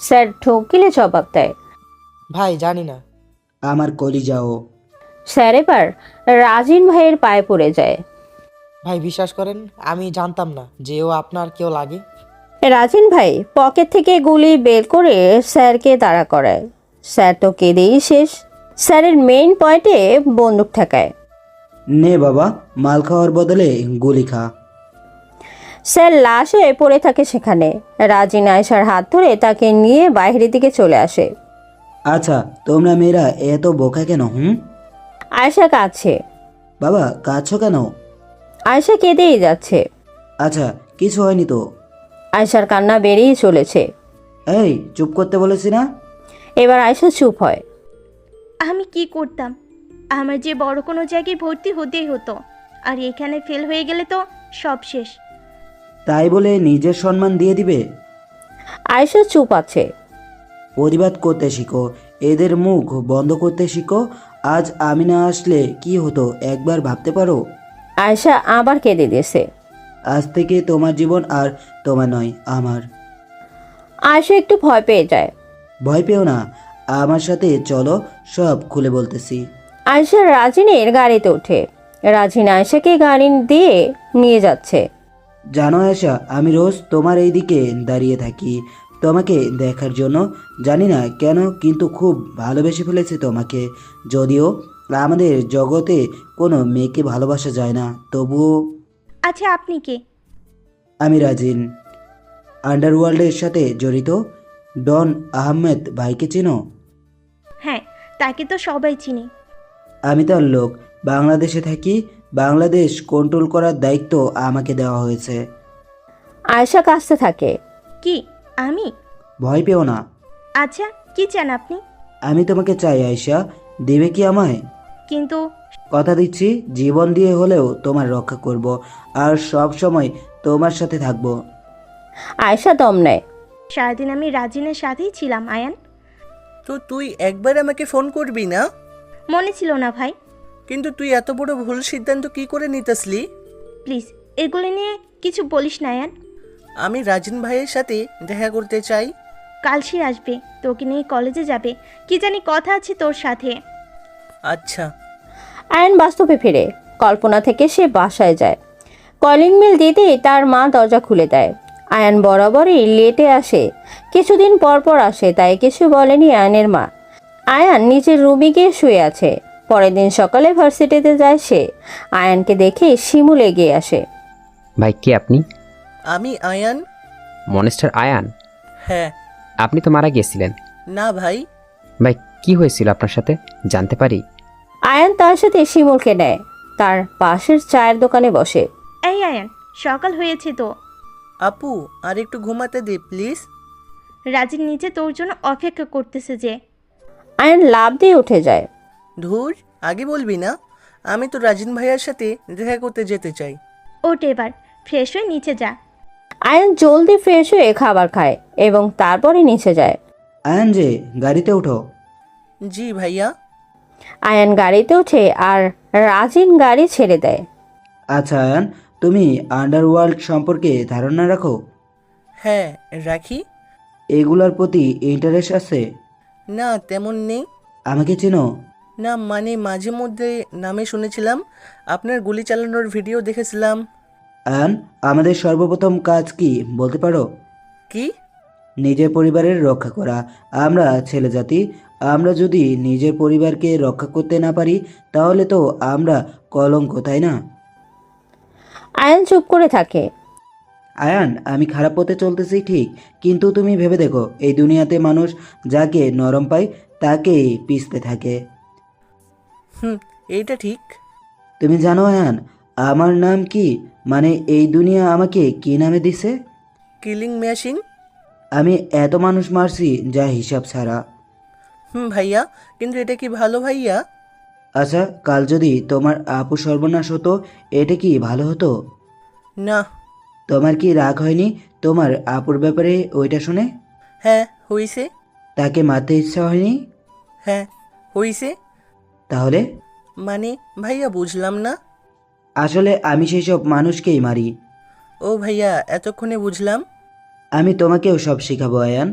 স্যার ঠোক গিলে জবাব দেয়, ভাই জানি না। আমার কলিজাও। স্যার এবার রাজিন ভাইয়ের পায়ে পড়ে যায়। ভাই বিশ্বাস করেন, আমি জানতাম না যে ও আপনার কেউ লাগে। রাজিন ভাই পকেট থেকে গুলি বের করে স্যারকে দাঁড়া করায়। স্যার তো কেঁদেই শেষ। স্যারের মেইন পয়েন্টে বন্দুক ঠেকায়। নে বাবা, মাল খাওয়ার বদলে গুলি খা। স্যার লাশ হয়ে পড়ে থাকে সেখানে। রাজিন আয়েশার হাত ধরে তাকে নিয়ে বাইরের দিকে চলে আসে। আচ্ছা, তোমরা মেয়েরা এত বোকা কেন? আয়েশা কাঁদছে। বাবা, কাঁদছো কেন? আয়েশা কেঁদেই যাচ্ছে। আচ্ছা, কিছু হয়নি তো? আয়েশার কান্না বেরিয়ে চলেছে। এই, চুপ করতে বলেছি না? এবার আয়েশা চুপ হয়। আমি কি করতাম? আমার যে বড় কোনো জায়গায় ভর্তি হতেই হতো, আর এখানে ফেল হয়ে গেলে তো সব শেষ। তাই বলে নিজের সম্মান দিয়ে দিবে? আয়েশা চুপ আছে। প্রতিবাদ করতে শিখো, এদের মুখ বন্ধ করতে শিখো। আজ আমি না আসলে কি হতো একবার ভাবতে পারো? আয়েশা আবার কেঁদে দিয়েছে। আজ থেকে তোমার জীবন আর তোমার নয়, আমার। আয়েশা একটু ভয় পেয়ে যায়। ভয় পেও না, আমার সাথে চলো, সব খুলে বলতেছি। আয়েশা রাজিনের গাড়িতে ওঠে। রাজিন আয়েশাকে গাড়ি দিয়ে নিয়ে যাচ্ছে। জানো আয়েশা, আমি রোজ তোমার এই দিকে দাঁড়িয়ে থাকি তোমাকে দেখার জন্য। জানি না কেন, কিন্তু খুব ভালোবেসে ফেলেছি তোমাকে। যদিও আমাদের জগতে কোনো মেয়েকে ভালোবাসা যায় না, তবুও। আচ্ছা, আপনি কে? আমি রাজিন, আন্ডারওয়ার্ল্ডের সাথে জড়িত ডন আহমেদ ভাইকে চিনো? হ্যাঁ, তাকে তো সবাই চিনি। আমি তার লোক, বাংলাদেশে থাকি। বাংলাদেশ কন্ট্রোল করার দায়িত্ব আমাকে দেওয়া হয়েছে। আয়েশা কাঁদতে থাকে। কি আমি? ভয় পেও না। আচ্ছা, কি চান আপনি? আমি তোমাকে চাই আয়েশা, দেবে কি আমায়? কিন্তু কথা দিচ্ছি, জীবন দিয়ে হলেও তোমার রক্ষা করব, আর সব সময় তোমার সাথে থাকব। আয়েশা দম নেয়। সারাদিন আমি রাজিনের সাথেই ছিলাম আয়ান। তো তুই একবার আমাকে ফোন করবি না? মনে ছিল না ভাই। কিন্তু তুই এত বড় ভুল সিদ্ধান্ত কি করে নিতেসলি? প্লিজ এগুলো নিয়ে কিছু বলিস না আয়ান। আমি রাজিন ভাইয়ের সাথে দেখা করতে চাই। কাল সে আসবে, তোকে নিয়ে কলেজে যাবে, কি জানি কথা আছে তোর সাথে। আচ্ছা। আয়ান বাস্তবে ফিরে। কল্পনা থেকে সে বাসায় যায়। কলিং বেল দিতেই তার মা দরজা খুলে দেয়। আয়ান বরাবরই লেটে আসে, কিছুদিন পর পর আসে, তাই কিছু বলেনি আয়ানের মা। আয়ান নিজের রুমে গিয়ে শুয়ে আছে। পরের দিন সকালে ভার্সিটিতে যায় সে। আয়ানকে দেখে শিমুল এগিয়ে আসে। ভাই কে আপনি? আমি আয়ান। মনেস্টার আয়ান? হ্যাঁ। আপনি তো মারা গিয়েছিলেন। না ভাই। ভাই কি হয়েছিল আপনার সাথে জানতে পারি? আয়ান তার সাথে শিমুলকে নেয়, তার পাশের চায়ের দোকানে বসে। এই আয়ান, সকাল হয়েছে তো। আপু আর একটু ঘুমাতে দে প্লিজ। রাজির নিচে তোর জন্য অপেক্ষা করতেছে যে। আয়ান লাফ দিয়ে উঠে যায়। ধুর, আগে বলবি না? আমি তো রাজিন ভাইয়ার সাথে দেখা করতে যেতে চাই। ওঠ এবার, ফ্রেশ হয়ে নিচে যা। আয়ান জলদি ফ্রেশ হয়ে খাবার খায় এবং তারপরে নিচে যায়। আয়ান যে, গাড়িতে ওঠো। জি ভাইয়া। আয়ান গাড়িতে ওঠে আর রাজিন গাড়ি ছেড়ে দেয়। আচ্ছা আয়ান, তুমি আন্ডারওয়ার্ল্ড সম্পর্কে ধারণা রাখো? হ্যাঁ রাখি। এগুলোর প্রতি ইন্টারেস্ট আছে? না তেমন নেই। আমাকে চেনো? না মানে মাঝে মধ্যে নামে শুনেছিলাম, আপনার গুলি চালানোর ভিডিও দেখেছিলাম। আয়ান, আমাদের সর্বপ্রথম কাজ কি বলতে পারো? কি? নিজের পরিবারের রক্ষা করা। আমরা ছেলে জাতি, আমরা যদি নিজের পরিবারকে রক্ষা করতে না পারি তাহলে তো আমরা কলঙ্ক, তাই না? আয়ান চুপ করে থাকে। আয়ান, আমি খারাপ পথে চলতেছি ঠিক, কিন্তু তুমি ভেবে দেখো, এই দুনিয়াতে মানুষ যাকে নরম পায় তাকেই পিছতে থাকে। এইটা ঠিক। তুমি জানো আয়ান, আমার নাম কি? মানে এই দুনিয়া আমাকে কি নামে দিছে? Killing machine. আমি এত মানুষ মারছি যা হিসাব ছাড়া। ভাইয়া, কিন্তু এটা কি ভালো ভাইয়া? আচ্ছা, কাল যদি তোমার আপু সর্বনাশ হতো, এটা কি ভালো হতো? না। তোমার কি রাগ হয়নি তোমার আপুর ব্যাপারে ওইটা শুনে? হ্যাঁ হইছে। তাকে মারতে ইচ্ছা হয়নি? হ্যাঁ হইছে। তাহলে? মানে ভাইয়া বুঝলাম না। আসলে আমি সেই সব মানুষকেই মারি। ও ভাইয়া, এতক্ষণে বুঝলাম। আমি তোমাকেও সব শেখাবো আয়ান।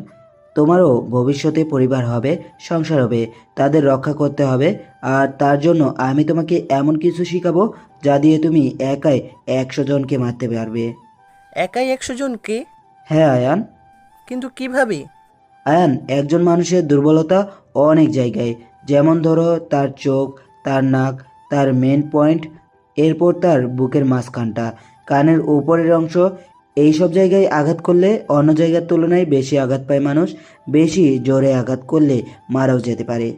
তোমারও ভবিষ্যতে পরিবার হবে, সংসার হবে, তাদের রক্ষা করতে হবে। আর তার জন্য আমি তোমাকে এমন কিছু শেখাবো যা দিয়ে তুমি একাই 100 জনকে মারতে পারবে। একাই 100 জনকে? হ্যাঁ আয়ান। কিন্তু কিভাবে? আয়ান, একজন মানুষের দুর্বলতা অনেক জায়গায়, যেমন ধরো তার চোখ, তার নাক, তার মেন পয়েন্ট, এরপর তার বুকের মাঝখানটা, কানের উপরের অংশ। এইসব জায়গায় আঘাত করলে অন্য জায়গার তুলনায় বেশি আঘাত পায় মানুষ। বেশি জোরে আঘাত করলে মারাও যেতে পারে।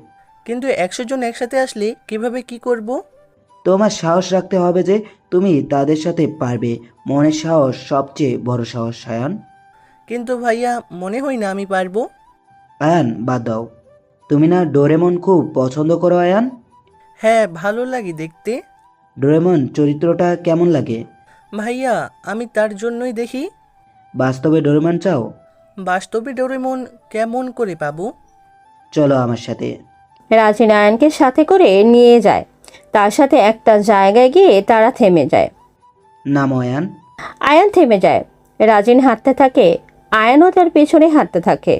কিন্তু 100 জন একসাথে আসলে কিভাবে কি করব? তোমার সাহস রাখতে হবে যে তুমি তাদের সাথে পারবে। মনের সাহস সবচেয়ে বড় সাহস আয়ান। কিন্তু ভাইয়া, মনে হয় না আমি পারবো। আয়ান বাদ দাও। তুমি না ডোরেমন খুব পছন্দ করো আয়ান? হ্যাঁ ভালো লাগে দেখতে। ডোরেমন চরিত্রটা কেমন লাগে? ভাইয়া, আমি তার জন্যই দেখি। বাস্তবে ডোরেমন চাও? বাস্তবে ডোরেমন কেমন করে পাবো? চলো আমার সাথে। রাজিন আয়ানকে সাথে করে নিয়ে যায়। তার সাথে একটা জায়গায় গিয়ে তারা থেমে যায়। নাম আয়ান। আয়ান থেমে যায়। রাজিন হাঁটতে থাকে, আয়ানও তার পেছনে হাঁটতে থাকে।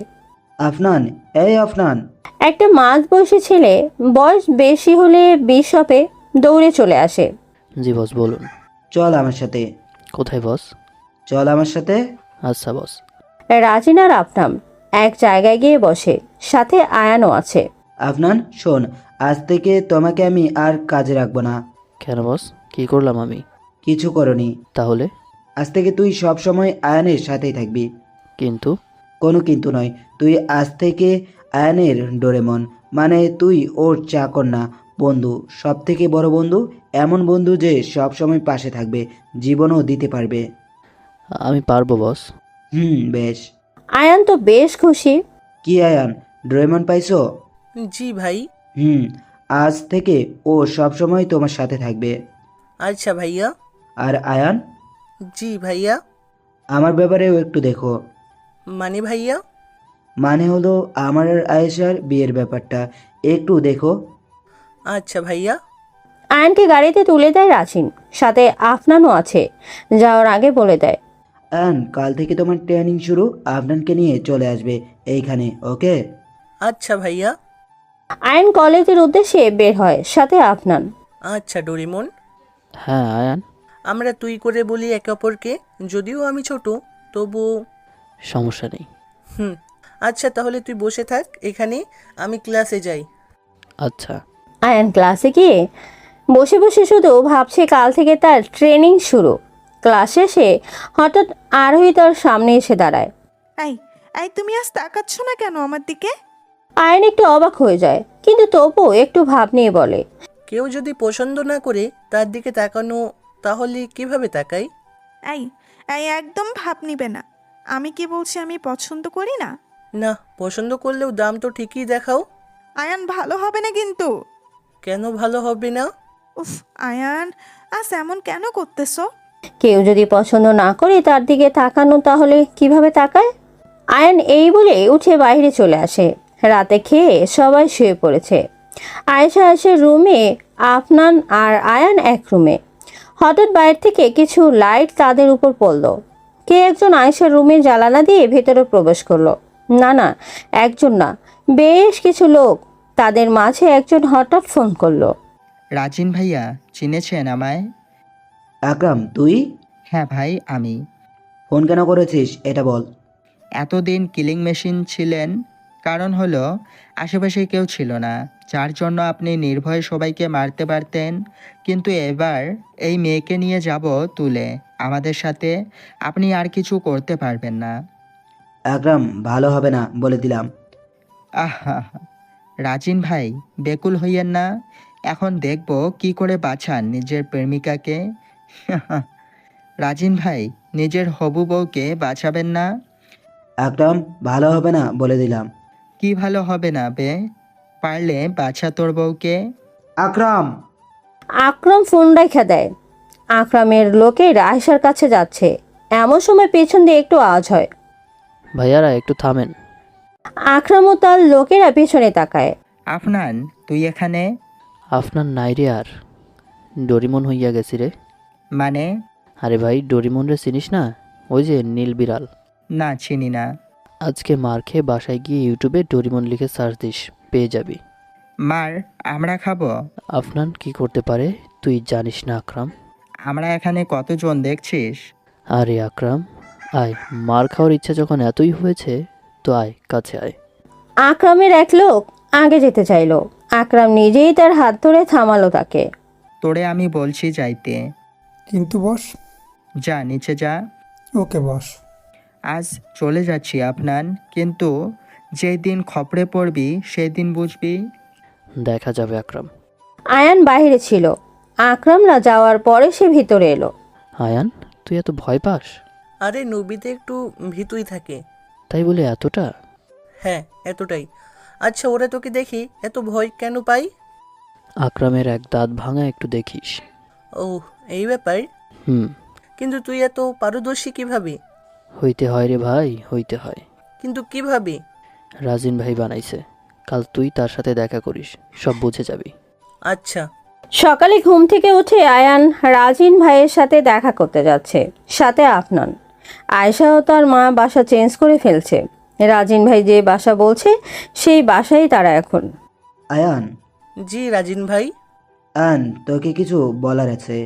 আফনান, এই আফনান। একটা মাঝ বয়সী ছেলে, বয়স বেশি হলে 20 হবে, দৌড়ে চলে আসে। জি বস বলুন। চল আমার সাথে। কোথায় বস? চল আমার সাথে। আচ্ছা বস। রাজিন আর আফনান এক জায়গায় গিয়ে বসে, সাথে আয়ানও আছে। আফনান শোন, আজ থেকে তোমাকে আমি আর কাজে রাখবো না। কেন বস, কি করলাম আমি? কিছু করনি। তাহলে? আজ থেকে তুই সব সময় আয়ানের সাথেই থাকবি। কিন্তু? কোনো কিন্তু নয়, তুই আজ থেকে আয়ানের ডোরেমন। মানে তুই ওর চাকর না, বন্ধু, সব থেকে বড় বন্ধু। এমন বন্ধু যে সব সময় পাশে থাকবে, জীবনও দিতে পারবে। আমি পারবো বস। বেশ। আয়ান তো বেশ খুশি। কি আয়ান, ডোরেমন পাইছো? জি ভাই। আজ থেকে ও সব সময় তোমার সাথে থাকবে। আচ্ছা ভাইয়া। আর আয়ান? জি ভাইয়া। আমার ব্যাপারেও একটু দেখো। মানে ভাইয়া? মানে হলো আমার আর আয়েশার বিয়ের ব্যাপারটা একটু দেখো। আচ্ছা ভাইয়া। আয়ানকে গাড়িতে তুলে দেয় রাজিন, সাথে আফনানও আছে। যাওয়ার আগে বলে দেয়, আয়ান, কাল থেকে তোমার ট্রেনিং শুরু। আফনানকে নিয়ে চলে আসবে এইখানে, ওকে? আচ্ছা ভাইয়া। আয়ান কলেজের উদ্দেশ্যে বের হয়, সাথে আফনান। আচ্ছা ডোরেমন। হ্যাঁ আয়ান। আমরা তুই করে বলি একে অপরকে, যদিও আমি ছোট তবু। সমস্যা নেই। আচ্ছা তাহলে তুই বসে থাক এখানে, আমি ক্লাসে যাই। আচ্ছা। আয়ান ক্লাসে গিয়ে বসে বসে শুধু ভাবছে কাল থেকে তার ট্রেনিং শুরু। ক্লাস শেষে হঠাৎ আরোহী তার সামনে এসে দাঁড়ায়। এই, এই তুমি আজ তাকাচ্ছ না কেন আমার দিকে? আয়ন একটু অবাক হয়ে যায়, কিন্তু তবু একটু ভাব নিয়ে বলে, কেউ যদি পছন্দ না করে তার দিকে তাকানো, তাহলে কিভাবে তাকাই? এই এই একদম ভাব নিবে না। আমি কি বলছি আমি পছন্দ করি না? না, পছন্দ করলেও দাম তো ঠিকই দেখাও। আয়ান ভালো হবে না কিন্তু। কেন ভালো হবে না? উফ আয়ান, আজ এমন কেন করতেছো? কেউ যদি পছন্দ না করে তার দিকে তাকানো, তাহলে কিভাবে তাকায়? আয়ন এই বলে উঠে বাইরে চলে আসে। রাতে খেয়ে সবাই শুয়ে পড়েছে। আয়েশা আসে রুমে, আফনান আর আয়ান এক রুমে। হঠাৎ বাইরে থেকে কিছু লাইট তাদের উপর পড়ল। কে একজন আয়েশার রুমের জানালা দিয়ে ভেতরে প্রবেশ করলো। না, একজন না, বেশ কিছু লোক। তাদের মাঝে একজন হঠাৎ ফোন করলো। রাজিন ভাইয়া, চিনেছেন আমায়? আকরাম, তুই? হ্যাঁ ভাই, আমি। ফোন কেন করেছিস এটা বল। এতদিন কিলিং মেশিন ছিলেন, কারণ হলো আশেপাশে কেউ ছিল না, যার জন্য আপনি নির্ভয়ে সবাইকে মারতে পারতেন। কিন্তু এবার এই মেয়েকে নিয়ে যাব তুলে আমাদের সাথে, আপনি আর কিছু করতে পারবেন না। আকরাম, ভালো হবে না বলে দিলাম। আহা, রাজিন ভাই বেকুল হইয়েন না। এখন দেখব কি করে বাঁচান নিজের প্রেমিকাকে। রাজিন ভাই নিজের হবু বউকে বাঁচাবেন না। আকরাম, ভালো হবে না বলে দিলাম। কি ভালো হবে না বে? পারলে বাছা তোর বউকে। আকরাম! আকরাম ফোন রেখে দেয়। আকরামের লোকের আয়েশার কাছে যাচ্ছে। এমন সময় পেছন দিয়ে একটু আওয়াজ হয়। ভাইয়ারা একটু থামেন। আকরাম ও তার লোকেরা পেছনে তাকায়। আফনান, তুই এখানে? আপনার নাই রে, আর ডোরিমন হইয়া গেছি রে। মানে? আরে ভাই, ডোরিমন রে চিনিস না? ওই যে নীল বিড়াল। না, চিনি না। আজকে মার খেয়ে বাসায় গিয়ে ইউটিউবে ডোরিমন লিখে সার্চ দিস, পেয়ে যাবি। মার আমরা খাবো? আফনান কি করতে পারে তুই জানিস না আকরাম? আমরা এখানে কতজন দেখছিস? আরে আকরাম, আয়, মার খাওয়ার ইচ্ছা যখন এতই হয়েছে তো আয়, কাছে আয়। আকরামের এক লোক আগে যেতে চাইলো। আকরাম নিজেই তার হাত ধরে থামালো তাকে। তোরে আমি বলছি যাইতে। কিন্তু বস। যা নিচে যা। ওকে বস। আজ চলে যাচ্ছি আফনান, কিন্তু যেই দিন খপড়ে পড়বি সেই দিন বুঝবি। দেখা যাবে আকরাম। আয়ান বাইরে ছিল। আকরামরা যাওয়ার পরে সে ভিতরে এলো। আয়ান, তুই এত ভয় পাস? আরে নবীতে একটু ভীতুই থাকে। তাই বলে এতটা? হ্যাঁ, এতটাই। আচ্ছা, ওরা তোকে দেখি এত ভয় কেন পাই? আকরামের এক দাঁত ভাঙা, একটু দেখিস। ও, এই ব্যাপার। হুম। কিন্তু তুই এত পারদর্শী কিভাবে? হইতে হয় রে ভাই, হইতে হয়। কিন্তু কিভাবে? রাজিন ভাই বানাইছে। কাল তুই তার সাথে দেখা করিস, সব বুঝে যাবি। আচ্ছা। সকালে ঘুম থেকে উঠে আয়ান রাজিন ভাইয়ের সাথে দেখা করতে যাচ্ছে, সাথে আফনান। আয়েশা ও তার মা বাসা চেঞ্জ করে ফেলছে। রাজিন ভাই যে বাসা বলছে সেই বাসায় তারা এখন। আয়ান। জি রাজিন ভাই। আয়ান, তোকে কিছু বলার আছে।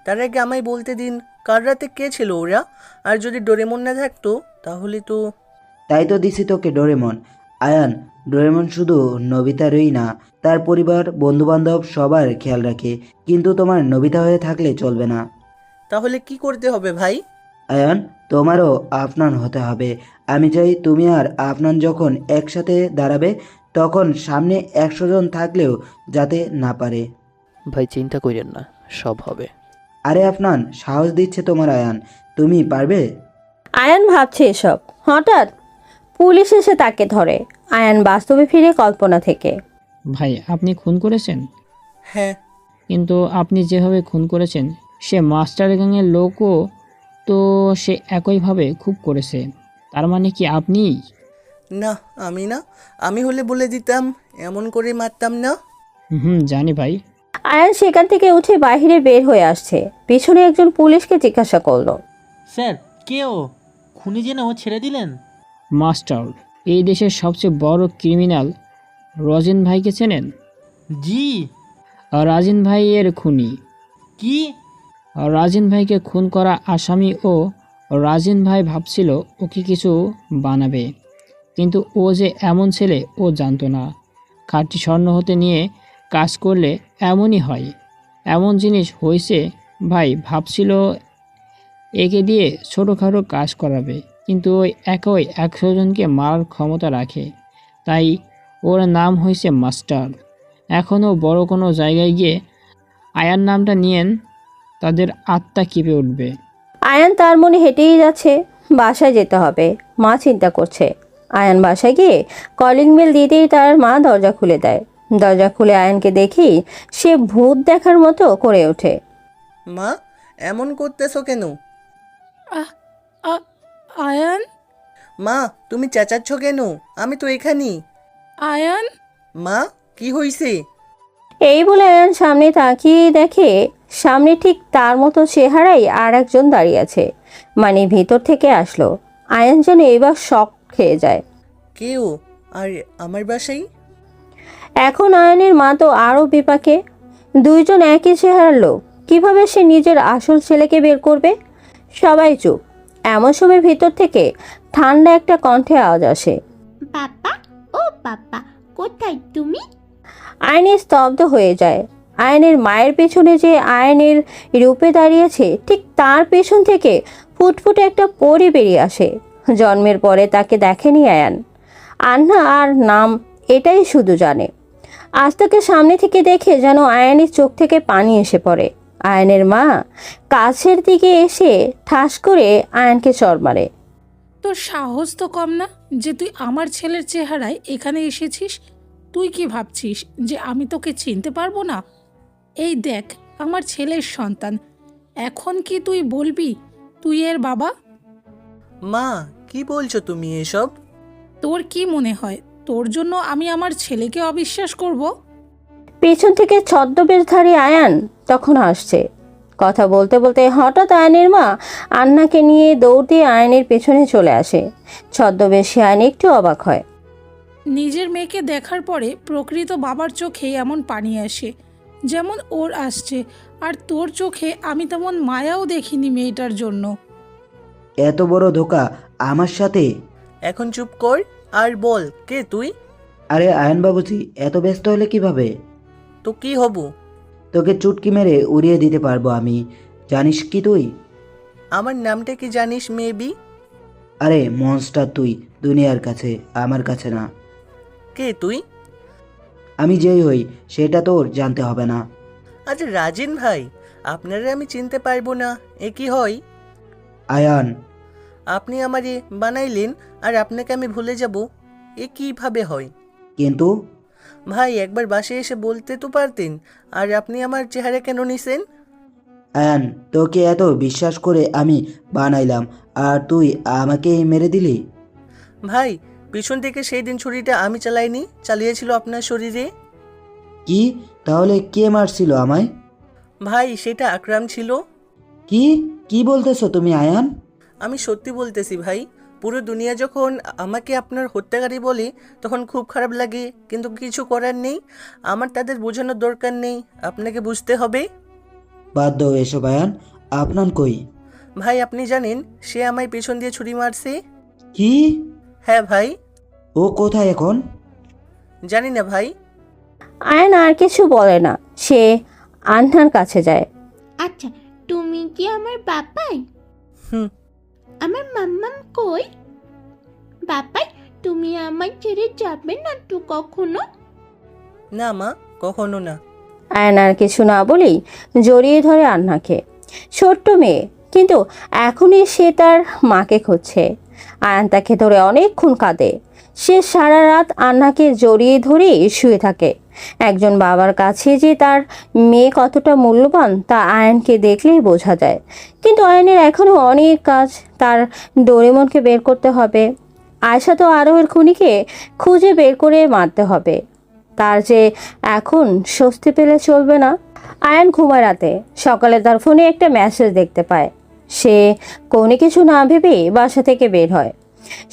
তার আগে আমায় বলতে দিন, কাল রাতে কে ছিল ওরা? আর যদি ডোরেমন না থাকতো তাহলে তো। তাই তো দিছি তোকে ডোরেমন। আয়ান, ডোরেমন শুধু নবিতারই না, তার পরিবার, বন্ধুবান্ধব সবার খেয়াল রাখে। কিন্তু তোমার নবিতা হয়ে থাকলে চলবে না। তাহলে কি করতে হবে ভাই? আয়ান, তোমারও আফনান হতে হবে। আমি চাই তুমি আর আফনান যখন একসাথে দাঁড়াবে তখন সামনে 100 জন থাকলেও যাতে না পারে। ভাই চিন্তা করেন না, সব হবে। আরে আফনান, সাহস দিচ্ছে তোমার আয়ান, তুমি পারবে। আয়ান ভাবছে এসব। হঠাৎ পুলিশ এসে তাকে ধরে। আয়ান বাস্তবে ফিরে কল্পনা থেকে। ভাই, আপনি খুন করেছেন? হ্যাঁ। কিন্তু আপনি যেভাবে খুন করেছেন সে মাস্টার গ্যাংয়ের লোকও তো সে একইভাবে খুব করেছে। তার মানে কি আপনি? না, আমি না। আমি হলে বলে দিতাম, এমন করে মারতাম না। জানি ভাই। আয়ান সেখান থেকে উঠে বাইরে বের হয়ে আসছে। পিছনে একজন পুলিশকে জিজ্ঞাসা করলো, স্যার, কে ও? খুনি জেনে ও ছেড়ে দিলেন? মাস্টার, এই দেশের সবচেয়ে বড় ক্রিমিনাল রাজিন ভাইকে চেনেন? জি। রাজিন ভাই এর খুনি। কি? রাজিন ভাইকে খুন করা আসামি ও রাজিন ভাই ভাবছিল ওকে কিছু বানাবে, কিন্তু ও যে এমন ছেলে ও জানতো না। খাঁটি স্বর্ণ হতে নিয়ে কাজ করলে এমনই হয়। এমন জিনিস হয়েছে ভাই, ভাবছিল একে দিয়ে ছোটোখাটো কাজ করাবে, কিন্তু ওই একই 100 জনকে মারার ক্ষমতা রাখে। তাই ওর নাম হয়েছে মাস্টার। এখনও বড় কোনো জায়গায় গিয়ে আয়ান নামটা নিয়েন, তাদের আত্মা কেঁপে উঠবে। আয়ান তার মনে হেঁটেই যাচ্ছে, বাসায় যেতে হবে। মা চিন্তা করছে। আয়ান বাসায় গিয়ে কলিং বেল দিতেই তার মা দরজা খুলে দেয়। দরজা খুলে আয়ানকে দেখেই সে ভূত দেখার মতো করে ওঠে। মা, এমন করতেছো কেন? আয়ান, মা, তুমি চেঁচাচ্ছ কেন? আমি তো এখানেই। আয়ান। মা, কি হইছে? এই বলে আয়ান সামনে তাকিয়ে দেখে সামনে ঠিক তার মতো চেহারাই আর একজন দাঁড়িয়ে আছে। মানে ভিতর থেকে আসলো। আয়ান যেন এবার শক খেয়ে যায়। কেউ? আর আমার বাসায়? এখন আয়ানের মা তো আরও বিপাকে। দুইজন একই চেহারার লোক, কিভাবে সে নিজের আসল ছেলেকে বের করবে? সবাই চুপ। এমন সময় ভিতর থেকে ঠান্ডা একটা কণ্ঠে আওয়াজ আসে। বাবা, ও বাবা, কোথায় তুমি? আয়ন স্তব্ধ হয়ে যায়। আয়নের মায়ের পেছনে যে আয়নের রূপে দাঁড়িয়েছে, ঠিক তার পেছন থেকে ফুটফুটে একটা পরি বেরিয়ে আসে। জন্মের পরে তাকে দেখেনি আয়ান। আন্না আর নাম এটাই শুধু জানে। আজ তাকে সামনে থেকে দেখে যেন আয়ানের চোখ থেকে পানি এসে পড়ে। আয়নের মা কাছের দিকে এসে ঠাস করে আয়ানকে চড় মারে। তোর সাহস তো কম না যে তুই আমার ছেলের চেহারায় এখানে এসেছিস। তুই কি ভাবছিস যে আমি তোকে চিনতে পারবো না? এই দেখ, আমার ছেলের সন্তান। এখন কি তুই বলবি তুই এর বাবা? মা, কি বলছো তুমি এসব? তোর কি মনে হয় তোর জন্য আমি আমার ছেলেকে অবিশ্বাস করব? পেছন থেকে ছদ্মবেশধারী আয়ান তখন আসছে। কথা বলতে বলতে হঠাৎ আয়নের মা আন্নাকে নিয়ে দৌড় দিয়ে আয়নের পেছনে চলে আসে। ছদ্মবেশী আয়ন একটু অবাক হয়। নিজের মেয়েকে দেখার পরে প্রকৃত বাবার চোখে এমন পানি আসে যেমন ওর আসছে, আর তোর চোখে আমি তেমন মায়াও দেখিনি মেয়েটার জন্য। এত বড় ধোকা আমার সাথে? এখন চুপ কর আর বল, কে তুই? আরে আয়ন বাবুজি, এত ব্যস্ত হলে কিভাবে? তো কি হব? তোকে চুটকি মেরে উড়িয়ে দিতে পারবো আমি। জানিস কি তুই? আমার নামটা কি জানিস মেবি? আরে মনস্টার তুই, দুনিয়ার কাছে, আমার কাছে না। কে তুই? আমি যেই হই সেটা তোর জানতে হবে না। আচ্ছা রাজিন ভাই, আপনারা আমি চিনতে পারবো না, এ কি হয়? আয়ান। আপনি আমারে বানাইলেন আর আপনাকে আমি ভুলে যাব, এ কিভাবে হয়? কিন্তু ভাই, একবার বাসায় এসে বলতে তো পারতেন। আর আপনি আমার চেহারা কেন নিছেন? আয়ান, তোকে এত বিশ্বাস করে আমি বানাইলাম আর তুই আমাকে মেরে দিলি? ভাই, পিছন থেকে সেই দিন ছুরিটা আমি চালাইনি, চালিয়েছিল আপনার শরীরে। কি? তাহলে কে মারছিল আমায়? ভাই, সেটা আকরাম ছিল। কি কি বলতেছো তুমি আয়ান? আমি সত্যি বলতেছি ভাই। পুরো দুনিয়া যখন আমাকে আপনার হত্যাকারী বলে তখন খুব খারাপ লাগে, কিন্তু কিছু করার নেই। আমার তাদের বোঝানোর দরকার নেই, আপনাকে বুঝতে হবে। বাদ দাও এসব আয়ান। আপনার কই? ভাই, আপনি জানেন সে আমায় পেছন দিয়ে ছুরি মারছে। কি? হ্যাঁ ভাই। ও কোথায় এখন? জানি না ভাই। আয়ান আর কিছু বলে না, সে আন্নার কাছে যায়। আচ্ছা, তুমি কি আমার বাবাই? হুম। আমার মাম্মাম কই? বাবাই, তুমি আমার ছেড়ে যাবে না তো কখনো? না মা, কখনো না। আয়ান আর কিছু না বলেই জড়িয়ে ধরে আন্নাকে। ছোট্ট মেয়ে, কিন্তু এখনই সে তার মাকে খুঁজছে। আয়ান তাকে ধরে অনেকক্ষণ কাঁদে। সে সারা রাত আন্নাকে জড়িয়ে ধরেই শুয়ে থাকে। একজন বাবার কাছে যে তার মেয়ে কতটা মূল্যবান তা আয়ানকে দেখলেই বোঝা যায়। কিন্তু আয়ানের এখনও অনেক কাজ। তার ডোরেমনকে বের করতে হবে। আয়শা তো আরোহের খুনিকে খুঁজে বের করে মারতে হবে। তার যে এখন স্বস্তি পেলে চলবে না। আয়ান ঘুমায় রাতে। সকালে তার ফোনে একটা মেসেজ দেখতে পায়। সে কোনো কিছু না ভেবে বাসা থেকে বের হয়।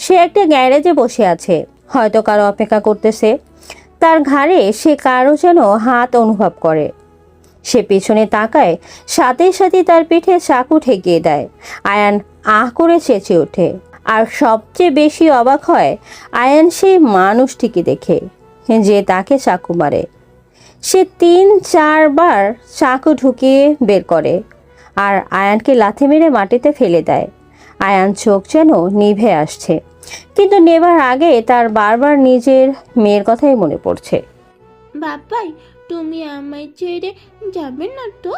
সে একটা গ্যারেজে বসে আছে, হয়তো কারো অপেক্ষা করতেছে। তার ঘাড়ে সে কারো যেন হাত অনুভব করে। সে পিছনে তাকায়, সাথে সাথে তার পিঠে চাকু ঠেকিয়ে দেয়। আয়ান আহ করে চেঁচে ওঠে। আর সবচেয়ে বেশি অবাক হয় আয়ান সেই মানুষটিকে দেখে যে তাকে চাকু মারে। সে 3-4 বার চাকু ঢুকিয়ে বের করে আর আয়ানকে লাথি মেরে মাটিতে ফেলে দেয়। আয়ান চোখ যেন নিভে আসছে, কিন্তু নেবার আগে তার বারবার নিজের মেয়ের কথাই মনে পড়ছে। বাবাই, তুমি আমায় ছেড়ে যাবে না তো?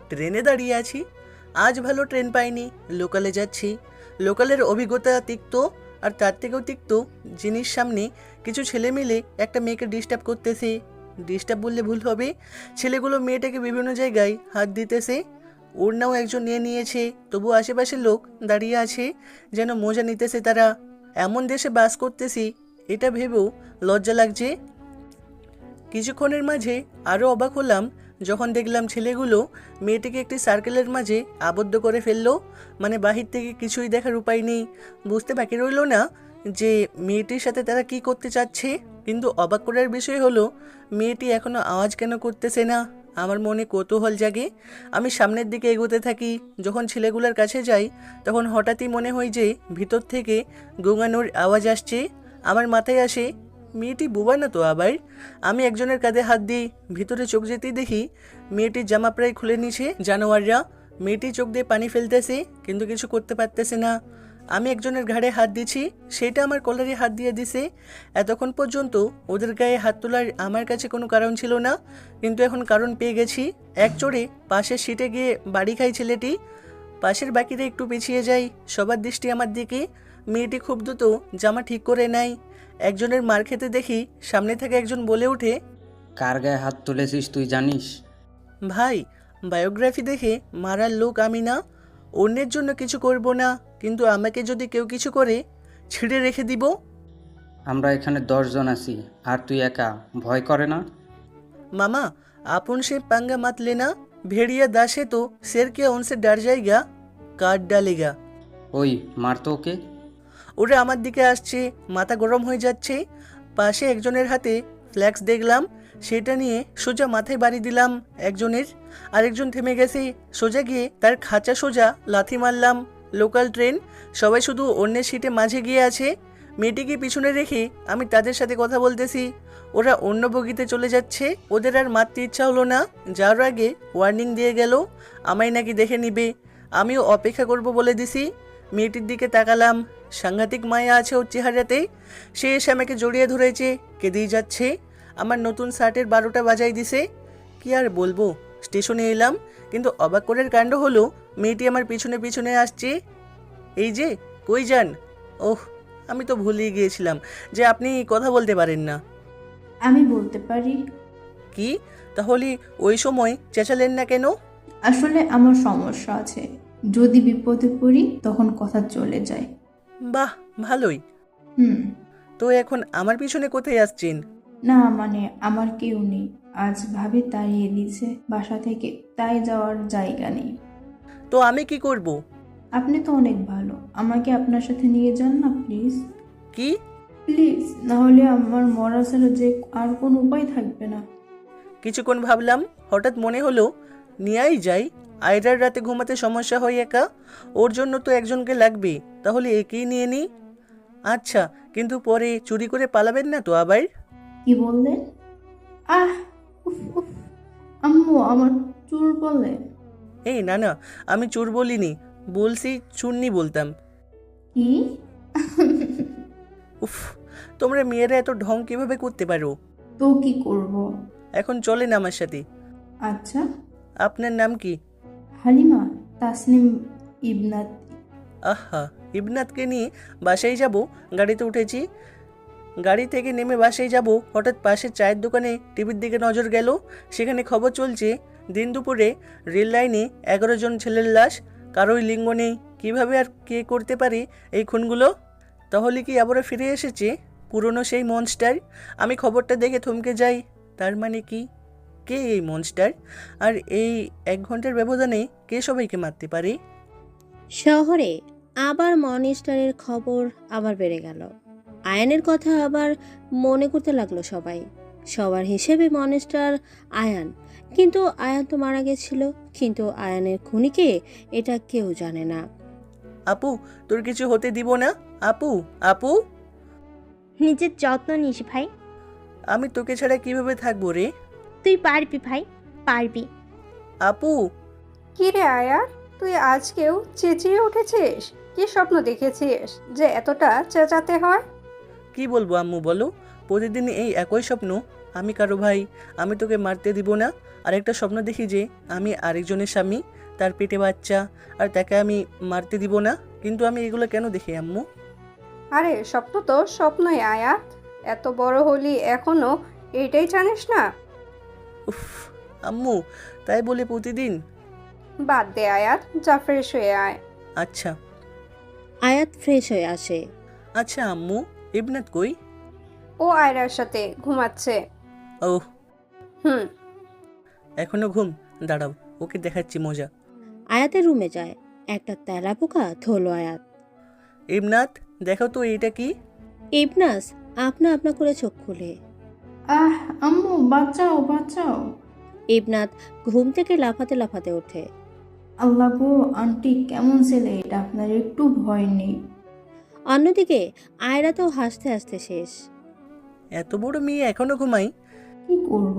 ট্রেনে দাঁড়িয়ে আছি, আজ ভালো ট্রেন পাইনি, লোকালে যাচ্ছি। লোকালের অভিজ্ঞতা তিক্ত, আর তার থেকেও তিক্ত জিনিস সামনে কিছু ছেলে মিলে একটা মেয়েকে ডিস্টার্ব করতেছে। ডিস্টার্ব বললে ভুল হবে, ছেলেগুলো মেয়েটাকে বিভিন্ন জায়গায় হাত দিতেছে। ওর নাও একজন নিয়ে নিয়েছে, তবু আশেপাশের লোক দাঁড়িয়ে আছে যেন মজা নিতেছে তারা। এমন দেশে বাস করতেছি এটা ভেবেও লজ্জা লাগছে। কিছুক্ষণের মাঝে আরও অবাক হলাম যখন দেখলাম ছেলেগুলো মেয়েটিকে একটি সার্কেলের মাঝে আবদ্ধ করে ফেললো। মানে বাহির থেকে কিছুই দেখার উপায় নেই, বুঝতে বাকি রইল না যে মেয়েটির সাথে তারা কি করতে চাচ্ছে। কিন্তু অবাক করার বিষয় হলো মেয়েটি এখনও আওয়াজ কেন করতেছে না। আমার মনে কৌতূহল জাগে, আমি সামনের দিকে এগোতে থাকি। যখন ছেলেগুলোর কাছে যাই তখন হঠাৎই মনে হয় যে ভিতর থেকে গোঙানোর আওয়াজ আসছে। আমার মাথায় আসে মেয়েটি বোবা না তো আবার। আমি একজনের কাঁধে হাত দিই, ভিতরে চোখ যেতেই দেখি মেয়েটির জামা প্রায় খুলে নিছে জানোয়াররা। মেয়েটি চোখ দিয়ে পানি ফেলতেছে কিন্তু কিছু করতে পারতেছে না। আমি একজনের ঘাড়ে হাত দিচ্ছি, সেটা আমার কলারে হাত দিয়ে দিছে। এতক্ষণ পর্যন্ত ওদের গায়ে হাত তোলার আমার কাছে কোনো কারণ ছিল না, কিন্তু এখন কারণ পেয়ে গেছি। এক চড়ে পাশের সিটে গিয়ে বাড়ি খাই ছেলেটি। পাশের বাকিরা একটু পিছিয়ে যায়, সবার দৃষ্টি আমার দিকে। মেয়েটি খুব দ্রুত জামা ঠিক করে নেয়। একজনের মার খেতে দেখি সামনে থেকে একজন বলে ওঠে, কার গায়ে হাত তুলেছিস তুই জানিস? ভাই, বায়োগ্রাফি দেখে মারার লোক আমি না, অন্যের জন্য কিছু করব না, কিন্তু আমাকে যদি কেউ কিছু করে ছিঁড়ে রেখে দিব। আমরা এখানে 10 জন আছি, আর তুই একা, ভয় করে না? मामा आप उनसे पंगा मत लेना, भेड़िया दास है तो शेर क्या उनसे डर जाएगा, काट डालेगा। ওই মারতো ওকে। ওরা আমার দিকে আসছে, মাথা গরম হয়ে যাচ্ছে। পাশে একজনের হাতে ফ্ল্যাক্স দেখলাম, সেটা নিয়ে সোজা মাথায় বাড়ি দিলাম একজনের। আরেকজন থেমে গেছে, সোজা গিয়ে তার খাঁচা সোজা লাথি মারলাম। লোকাল ট্রেন, সবাই শুধু অন্যের সিটে মাঝে গিয়ে আছে। মেয়েটিকে পিছনে রেখে আমি তাদের সাথে কথা বলতেছি। ওরা অন্য বগিতে চলে যাচ্ছে। ওদের আর মারতে ইচ্ছা হলো না, যাওয়ার আগে ওয়ার্নিং দিয়ে গেল আমায় নাকি দেখে নিবে। আমিও অপেক্ষা করব বলে দিছি। মেয়েটির দিকে তাকালাম, সাংঘাতিক মায়া আছে ওর চেহারাতে। সে এসে আমাকে জড়িয়ে ধরেছে, কেঁদেই যাচ্ছে। আমার নতুন শার্টের 12টা বাজাই দিছে। কি আর বলবো, স্টেশনে এলাম, কিন্তু অবাক করার কাণ্ড হলো মেয়েটি আমার পিছনে পিছনে আসছে। এই যে, কই যান? ওহ, আমি তো ভুলেই গিয়েছিলাম যে আপনি কথা বলতে পারেন না। আমি বলতে পারি। কি, তাহলে ওই সময় চেঁচালেন না কেন? আসলে আমার সমস্যা আছে, যদি বিপদে পড়ি তখন কথা চলে যায়। বাহ, ভালোই। তো এখন আমার পিছনে কোথায় আসছেন? না মানে আমার কেউ নেই, আজ ভাবি তাড়িয়ে দিয়েছে বাসা থেকে, তাই যাওয়ার জায়গা নেই। তো আমি কি করব? আপনি তো অনেক ভালো, আমাকে আপনার সাথে নিয়ে যান না প্লিজ। কি? প্লিজ, না হলে আমার মরা ছাড়া যে আর কোনো উপায় থাকবে না। কিছুক্ষণ ভাবলাম, হঠাৎ মনে হলো নিয়েই যাই। আয়রার রাতে ঘুমাতে সমস্যা হয় একা, ওর জন্য তো একজনকে লাগবে, তাহলে একেই নিয়ে নিই। আচ্ছা, কিন্তু পরে চুরি করে পালাবেন না তো আবার? কি বললেন? আহ, উফ উফ, আম্মু আমার চুল বলে। এই না না, আমি চোর বলিনি, বলছি চুন্নি বলতাম। কি? উফ, তোমরা মেয়েরা এত ঢং কিভাবে করতে পারো? তো কি করব? এখন চলেন আমার সাথে। আচ্ছা। আপনার নাম কি? হালিমা তাসনিম ইবনাত। আহা, ইবনাতকে নিয়ে বাসায় যাব। গাড়িতে উঠেছি, গাড়ি থেকে নেমে বাসায় যাব, হঠাৎ পাশের চায়ের দোকানে টিভির দিকে নজর গেল। সেখানে খবর চলছে দিন দুপুরে রেল লাইনে 11 জন ছেলের লাশ, কারোই লিঙ্গ নেই। কীভাবে আর কে করতে পারে এই খুনগুলো? তাহলে কি আবারও ফিরে এসেছে পুরনো সেই মনস্টার? আমি খবরটা দেখে থমকে যাই। তার মানে কি, কে এই মনস্টার? আর এই 1 ঘন্টার ব্যবধানে কে সবাইকে মারতে পারে? শহরে আবার মনিস্টারের খবর আবার বেড়ে গেল। আয়ানের কথা আবার মনে করতে লাগলো সবাই। সবার হিসেবে মনিস্টার আয়ান, কিন্তু আয়ান তো মারা গেছিল। কিন্তু আয়ানের খুনিকে এটা কেউ জানে না। আপু, তোর কিছু হতে দিব না। আপু, আপু, নিজের যত্ন নিস ভাই। আমি তোকে ছাড়া কিভাবে থাকবো রে? তুই পারবি ভাই, পারবি। আপু। কি রে আয়ান, তুই আজকেও চেঁচিয়ে উঠেছিস? কি স্বপ্ন দেখেছিস যে এতটা চেঁচাতে হয়? কি বলবো আম্মু বলো, প্রতিদিন এই একই স্বপ্ন। আমি কারো ভাই, আমি তোকে মারতে দিব না। আর একটা স্বপ্ন দেখি যে আমি আরেকজনের স্বামী, তার পেটে বাচ্চা, আর তাকে আমি মারতে দিব না। কিন্তু আমি এগুলো কেন দেখি আম্মু? আরে স্বপ্ন তো স্বপ্নই আয়াত, এত বড় হলি এখনো এইটাই জানিস না? উফ আম্মু, তাই বলে প্রতিদিন? বাদ দে আয়াত, যা ফ্রেশ হয়ে আয়। আচ্ছা। আয়াত ফ্রেশ হয়ে আসে। আচ্ছা আম্মু, ইবনাত কই? ও আয়রার সাথে ঘুমাচ্ছে। ওহ, হুম। এখনো ঘুম? দাঁড়াও, ওকে দেখাচ্ছি মজা। আয়াতের রুমে যায়, একটা তেলাপোকা ধরল আয়াত। ইবনাত, দেখো তো এইটা কি? ইবনাস আপনা আপনা করে চোখ খুলে। আহ আম্মু, বাঁচাও বাঁচাও। ইবনাত ঘুম থেকে লাফাতে লাফাতে ওঠে। আল্লাহ গো, আন্টি কেমন ছেলে এটা, আপনার একটু ভয় নেই? অন্যদিকে আয়রা তো হাসতে হাসতে শেষ। এত বড় মেয়ে এখনো ঘুমাই? কি করব?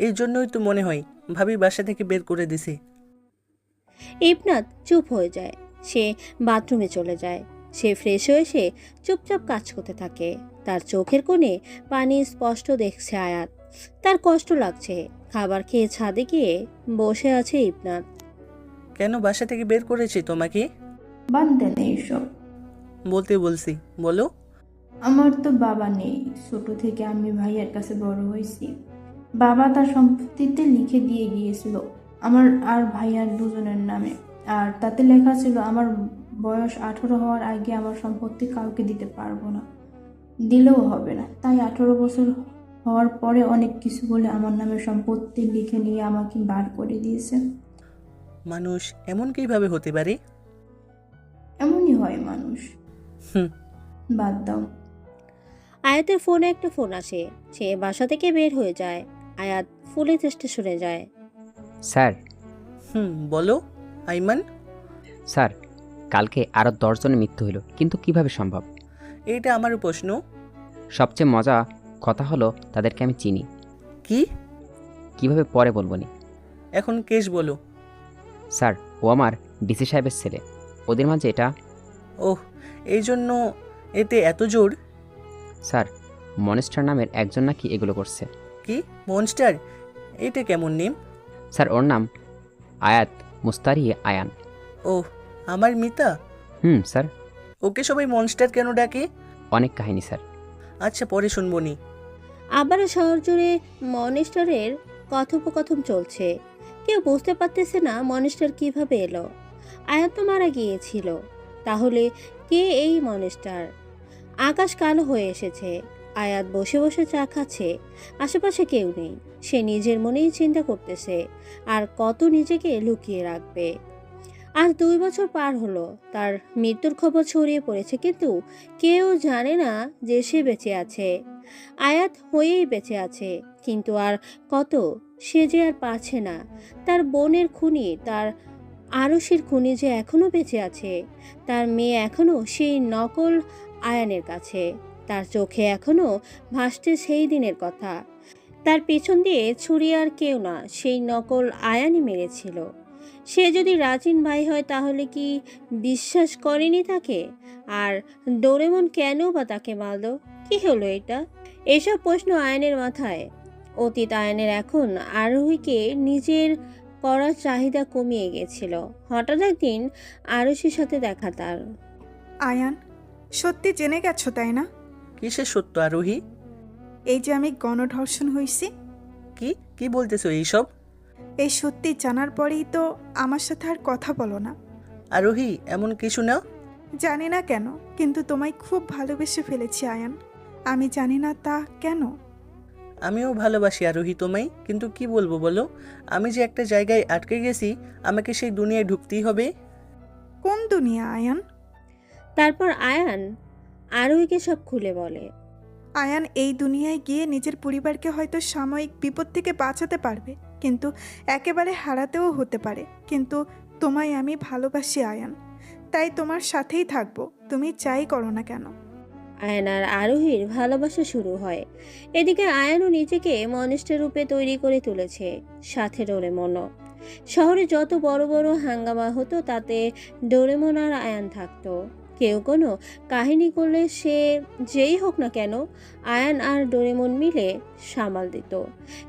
এই জন্যই তো মনে হয় ভাবি বাসা থেকে বের করে দিছে। ইবনাত চুপ হয়ে যায়। সে বাথরুমে চলে যায়। সে ফ্রেশ হয়ে এসে চুপচাপ কাজ করতে থাকে। তার চোখের কোণে পানি স্পষ্ট দেখছে আয়াত। তার কষ্ট লাগছে। খাবার খেয়ে ছাদে গিয়ে বসে আছে ইবনাত। কেন বাসা থেকে বের করেছে তোমাকে? বাদ দেন এইসব। বলতে বলছি, বলো। আমার তো বাবা নেই, ছোট থেকে আমি ভাইয়ের কাছে বড় হয়েছি। বাবা তার সম্পত্তিতে লিখে দিয়ে গিয়েছিল আমার আর ভাইয়ার দুজনের নামে, আর তাতে লেখা ছিল আমার বয়স 18 হওয়ার আগে আমার সম্পত্তি কাউকে দিতে পারবো না, দিলেও হবে না। তাই 18 বছর হওয়ার পরে অনেক কিছু বলে আমার নামে সম্পত্তি লিখে নিয়ে আমাকে বার করে দিয়েছে। মানুষ এমন কিভাবে হতে পারে? এমনই হয় মানুষ। বাদ দাও। আয়াতের ফোনে একটা ফোন আসে। সে বাসা থেকে বের হয়ে যায়। আয়াত পুলিশ স্টেশনে যায়। স্যার। বলো আইমান। স্যার, কালকে আরও 10 জনের মৃত্যু হলো, কিন্তু কিভাবে সম্ভব? এইটা আমারও প্রশ্ন। সবচেয়ে মজা কথা হলো তাদেরকে আমি চিনি। কি? কিভাবে পরে বলবো নি। এখন কেস বলো। স্যার, ও আমার ডিসি সাহেবের ছেলে। ওদের মাঝে এটা। ওহ, এই জন্য এতে এত জোর? স্যার, মনস্টার নামের একজন নাকি এগুলো করছে। কি মনস্টার? এটা কেমন নেম? স্যার, ওর নাম আয়াত মুস্তারি আয়ান। ওহ, আমার মিতা। স্যার। ওকে সবাই মনস্টার কেন ডাকে? অনেক কাহিনী স্যার। আচ্ছা, পরে শুনবো নি। আবারও শহর জুড়ে মনিস্টারের কথোপকথন চলছে। কেউ বুঝতে পারতেছে না মনিস্টার কিভাবে এলো। আয়াত তো মারা গিয়েছিল, তাহলে কে এই মনিস্টার? আকাশ কালো হয়ে এসেছে। আয়াত বসে বসে চা খাচ্ছে। আশেপাশে কেউ নেই। সে নিজের মনেই চিন্তা করতেছে আর কত নিজেকে লুকিয়ে রাখবে। আজ 2 বছর পার হলো। তার মৃত্যুর খবর ছড়িয়ে পড়েছে, কিন্তু কেউ জানে না যে সে বেঁচে আছে। আয়াত হয়েই বেঁচে আছে, কিন্তু আর কত? সে যে আর পারছে না। তার বোনের খুনি, তার আরশির খুনি যে এখনো বেঁচে আছে। তার মেয়ে এখনো সেই নকল আয়ানের কাছে। তার চোখে এখনো ভাসছে সেই দিনের কথা। তার পেছন দিয়ে ছুরি আর কেউ না, সেই নকল আয়ানই মেরেছিল। সে যদি রাজিন ভাই হয় তাহলে কি বিশ্বাস করেনি তাকে? আর ডোরেমন কেন বা তাকে মারল? কি হলো এটা? এসব প্রশ্ন আয়নের মাথায়। অতীত আয়নের এখন আরোহীকে নিজের করার চাহিদা কমিয়ে গেছিল। হঠাৎ একদিন আরশির সাথে দেখা তার। আয়ান, সত্যি জেনে গেছো তাই না? কিসের সত্য আরোহী? এই যে আমি গণধর্ষণ হয়েছি। কি কি বলতেছো এইসব? এই সত্যি জানার পরেই তো আমার সাথে আর কথা বলো না। আরোহী, এমন কিছু না। জানি না কেন, কিন্তু তোমায় খুব ভালোবেসে ফেলেছি আয়ান। আমি জানি না তা কেন। আমিও ভালোবাসি আরোহী তোমায়, কিন্তু কি বলবো বলো? আমি যে একটা জায়গায় আটকে গেছি, আমাকে সেই দুনিয়ায় ঢুকতেই হবে। কোন দুনিয়া আয়ান? তারপর আয়ান আরোহীকে সব খুলে বলে। আয়ান এই দুনিয়ায় গিয়ে নিজের পরিবারকে হয়তো সাময়িক বিপদ থেকে বাঁচাতে পারবে, কিন্তু একেবারে হারাতেও হতে পারে। কিন্তু তোমায় আমি ভালোবাসি আয়ান, তাই তোমার সাথেই থাকবো, তুমি যাই করো না কেন। আয়ান আর আরোহীর ভালোবাসা শুরু হয়। এদিকে আয়ানও নিজেকে মনিষ্ঠ রূপে তৈরি করে তুলেছে, সাথে ডোরেমনও। শহরে যত বড় বড় হাঙ্গামা হতো তাতে ডোরেমন আর আয়ান থাকতো। কেউ কোনো কাহিনী করলে সে যেই হোক না কেন আয়ান আর ডোরেমন মিলে সামাল দিত।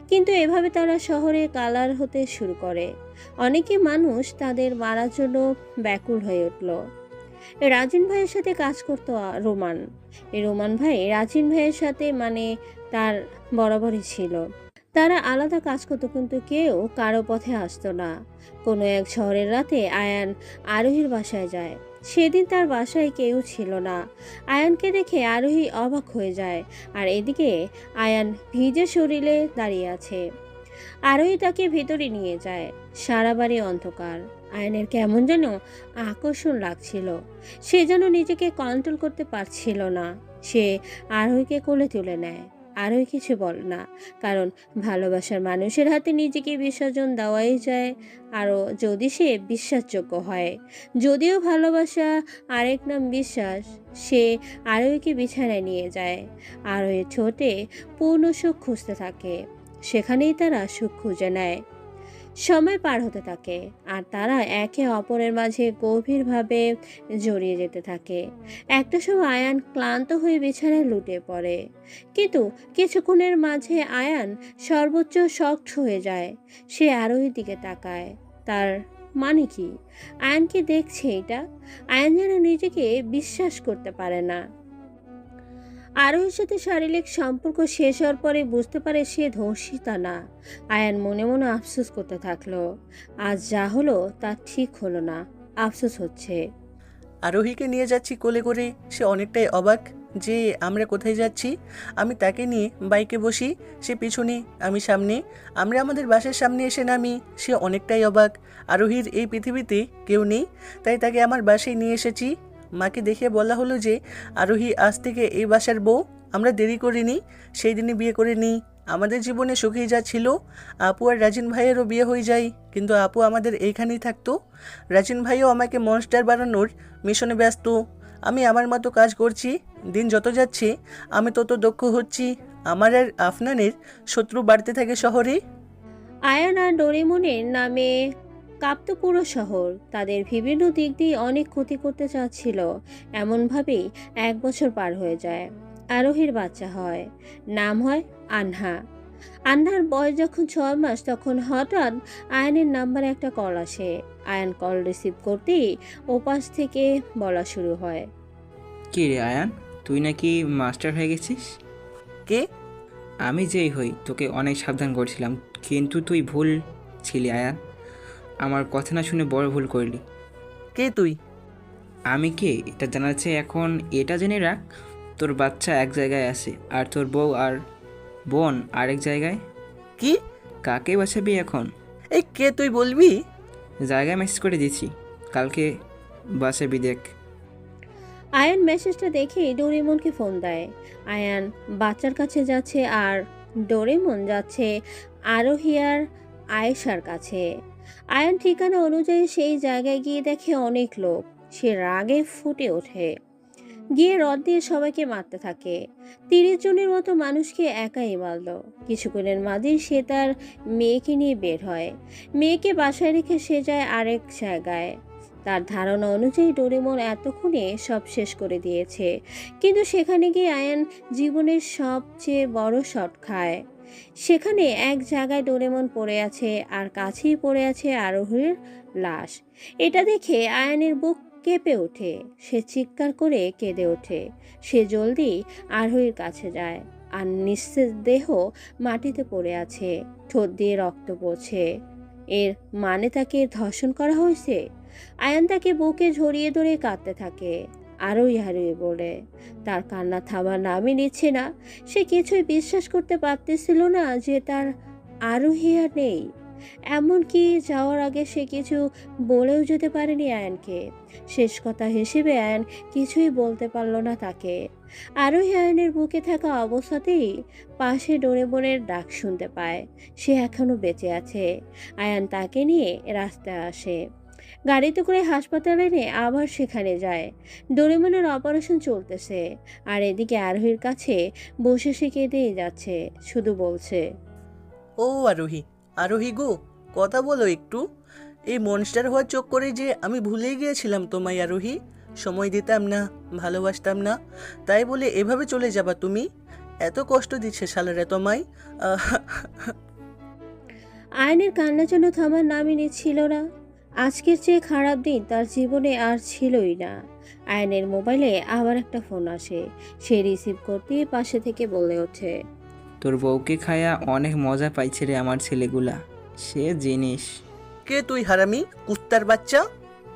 কিন্তু এভাবে তারা শহরে কালার হতে শুরু করে। অনেকে মানুষ তাদের মারার জন্য ব্যাকুল হয়ে উঠল। রাজিন ভাইয়ের সাথে কাজ করতো রোমান। এই রোমান ভাই রাজিন ভাইয়ের সাথে মানে তার বরাবরই ছিল। তারা আলাদা কাজ করতো, কিন্তু কেউ কারো পথে আসতো না। কোনো এক শহরের রাতে আয়ান আরোহীর বাসায় যায়। সেদিন তার বাসায় কেউ ছিল না। আয়ানকে দেখে আরোহী অবাক হয়ে যায়, আর এদিকে আয়ান ভিজে শরীরে দাঁড়িয়ে আছে। আরোহী তাকে ভেতরে নিয়ে যায়। সারা বাড়ি অন্ধকার। আয়ানের কেমন যেন আকর্ষণ লাগছিল। সে যেন নিজেকে কন্ট্রোল করতে পারছিল না। সে আরোহীকে কোলে তুলে নেয়। আরোহী কিছু বলে না, কারণ ভালোবাসার মানুষের হাতে নিজেকে বিসর্জন দেওয়াই যায়, আরও যদি সে বিশ্বাসযোগ্য হয়। যদিও ভালোবাসা আরেক নাম বিশ্বাস। সে আরোহীকে বিছানায় নিয়ে যায়। আরোহীর ঠোঁটে পূর্ণ সুখ খুঁজতে থাকে। সেখানেই তারা সুখ খুঁজে নেয়। সময় পার হতে থাকে, আর তারা একে অপরের মাঝে গভীরভাবে জড়িয়ে যেতে থাকে। একটা সময় আয়ান ক্লান্ত হয়ে বিছানায় লুটিয়ে পড়ে, কিন্তু কিছুক্ষণের মাঝে আয়ান সর্বোচ্চ শক্ট হয়ে যায়। সে আরোহীর দিকে তাকায়। তার মানে কি? আয়ান কি দেখছে এটা? আয়ান যেন নিজেকে বিশ্বাস করতে পারে না। আরোহীর সাথে শারীরিক সম্পর্ক শেষ হওয়ার পরে বুঝতে পারে সে ধর্ষিতা না। আয়ান মনে মনে আফসোস করতে থাকলো। আজ যা হলো তা ঠিক হলো না, আফসোস হচ্ছে। আরোহীকে নিয়ে যাচ্ছি কোলে করে। সে অনেকটাই অবাক যে আমরা কোথায় যাচ্ছি। আমি তাকে নিয়ে বাইকে বসি, সে পিছনে আমি সামনে। আমরা আমাদের বাসার সামনে এসে নামি। সে অনেকটাই অবাক। আরোহীর এই পৃথিবীতে কেউ নেই, তাই তাকে আমার বাসায় নিয়ে এসেছি। মাকে দেখে বলা হলো যে আরোহী আজ থেকে এই বাসার বউ। আমরা দেরি করিনি, সেই দিনই বিয়ে করে নিই। আমাদের জীবনে সুখেই যাচ্ছিল। আপু আর রাজিন ভাইয়েরও বিয়ে হয়ে যায়, কিন্তু আপু আমাদের এইখানেই থাকতো। রাজিন ভাইও আমাকে মনস্টার বানানোর মিশনে ব্যস্ত। আমি আমার মতো কাজ করছি। দিন যত যাচ্ছে আমি তত দক্ষ হচ্ছি। আমার আর আফনানের শত্রু বাড়তে থাকে শহরে। আয়ান আর ডোরেমনের নামে কাঁপতো পুরো শহর। তাদের বিভিন্ন দিক দিয়ে অনেক ক্ষতি করতে চাচ্ছিল। এমনভাবেই 1 বছর পার হয়ে যায়। আরোহীর বাচ্চা হয়, নাম হয় আনহা। আনহার বয়স যখন 6 মাস, তখন হঠাৎ আয়ানের নাম্বারে একটা কল আসে। আয়ান কল রিসিভ করতেই ওপাশ থেকে বলা শুরু হয়, কি রে আয়ান, তুই নাকি মাস্টার হয়ে গেছিস? কে? আমি যেই হই, তোকে অনেক সাবধান করছিলাম, কিন্তু তুই ভুল ছিলি আয়ান। আমার কথা না শুনে বড় ভুল করলি। কে তুই? আমি কে এটা জানার চেয়ে এখন এটা জেনে রাখ, তোর বাচ্চা এক জায়গায় আছে আর তোর বউ আর বোন আরেক জায়গায়। কি? কাকে বাঁচাবি এখন? এই কে তুই বলবি? জায়গায় মেসেজ করে দিচ্ছি, কালকে বাঁচাবি দেখ। আয়ান মেসেজটা দেখে ডোরেমনকে ফোন দেয়। আয়ান বাচ্চার কাছে যাচ্ছে, আর ডোরেমন যাচ্ছে আরোহী আর আয়েশার কাছে। আয়ান ঠিকানা অনুযায়ী সেই জায়গায় গিয়ে দেখে অনেক লোক। সে রাগে ফুটে ওঠে, গিয়ে রড দিয়ে সবাইকে মারতে থাকে। 30 জনের মতো মানুষকে একাই মারল। কিছুক্ষণের মাঝেই সে তার মেয়েকে নিয়ে বের হয়। মেয়েকে বাসায় রেখে সে যায় আরেক জায়গায়। তার ধারণা অনুযায়ী ডোরেমন এতক্ষণে সব শেষ করে দিয়েছে, কিন্তু সেখানে গিয়ে আয়ান জীবনের সবচেয়ে বড় শট খায়। সেখানে এক জায়গায় ডোরেমন পড়ে আছে, আর কাছেই পড়ে আছে আরোহীর লাশ। এটা দেখে আয়ানের বুক কেঁপে ওঠে। সে চিৎকার করে কেঁদে ওঠে। সে জলদি আরোহীর কাছে যায়, আর নিঃশেষ দেহ মাটিতে পড়ে আছে, ঠোঁট দিয়ে রক্ত পড়ছে। এর মানে তাকে ধর্ষণ করা হয়েছে। আয়ান তাকে বুকে জড়িয়ে ধরে কাঁদতে থাকে। আরোহী আরোহী বলে। তার কান্না থামার নামই নিচ্ছে না। সে কিছুই বিশ্বাস করতে পারতেছিল না যে তার আরোহী আর নেই। এমনকি যাওয়ার আগে সে কিছু বলেও যেতে পারেনি আয়ানকে। শেষ কথা হিসেবে আয়ান কিছুই বলতে পারল না তাকে। আরোহী আয়ানের বুকে থাকা অবস্থাতেই পাশে ডোরেমনের ডাক শুনতে পায়। সে এখনো বেঁচে আছে। আয়ান তাকে নিয়ে রাস্তায় আসে। গাড়িতে করে হাসপাতালে এনে আবার সেখানে যায়। ডোরেমনের অপারেশন চলতেছে, আর এদিকে আরোহীর কাছে বসে সে কেঁদেই যাচ্ছে, শুধু বলছে, ও আরোহী, আরোহী গো, কথা বলো একটু। এই মনস্টার হওয়ার চক্করে যে আমি ভুলেই গিয়েছিলাম তোমায় আরোহী। সময় দিতাম না, ভালোবাসতাম না, তাই বলে এভাবে চলে যাবা তুমি? এত কষ্ট দিচ্ছে শালারা তোমায়। আয়নের কান্না যেন থামার নামই নিচ্ছিল না। আজকের চেয়ে খারাপ দিন তার জীবনে আর ছিলই না। আয়নের মোবাইলে আবার একটা ফোন আসে। সে রিসিভ করতে পাশে থেকে বলে ওঠে, তোর বউকে খায়া অনেক মজা পাইছে রে আমার ছেলেগুলা, সে জিনিস। কে তুই হারামি কুত্তার বাচ্চা?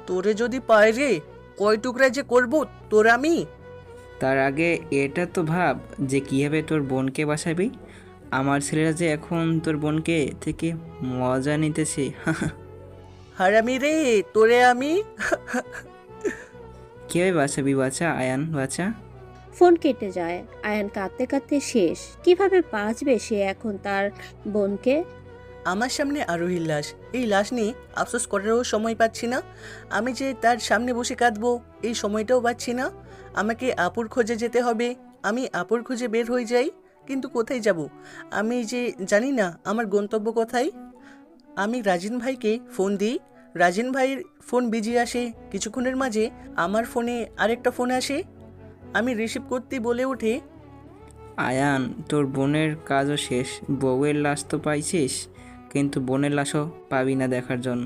তোরে যদি পায় রে, কয় টুকরা যে করবো তোর আমি। তার আগে এটা তো ভাব যে কীভাবে তোর বোনকে বাঁচাবি। আমার ছেলেরা যে এখন তোর বোনকে থেকে মজা নিতেছে। হারামি রে তোরে আমি। কীভাবে বাঁচাবি বাচ্চা, আয়ান বাচ্চা? ফোন কেটে যায়। আয়ান কাঁদতে কাঁদতে শেষ। কিভাবে বাঁচবে সে এখন তার বোনকে? আমার সামনে আরোহীর লাশ, এই লাশ নিয়ে আফসোস করারও সময় পাচ্ছি না। আমি যে তার সামনে বসে কাঁদবো এই সময়টাও পাচ্ছি না। আমাকে আপুর খোঁজে যেতে হবে। আমি আপুর খোঁজে বের হয়ে যাই, কিন্তু কোথায় যাব আমি যে জানি না আমার গন্তব্য কোথায়। আমি রাজিন ভাইকে ফোন দিই, রাজিন ভাইয়ের ফোন বিজি আসে। কিছুক্ষণের মাঝে আমার ফোনে আরেকটা ফোন আসে। আমি রিসিভ করতে বলে উঠে, আয়ান, তোর বোনের কাজও শেষ। বউয়ের লাশ তো পাইছিস, কিন্তু বোনের লাশও পাবি না দেখার জন্য।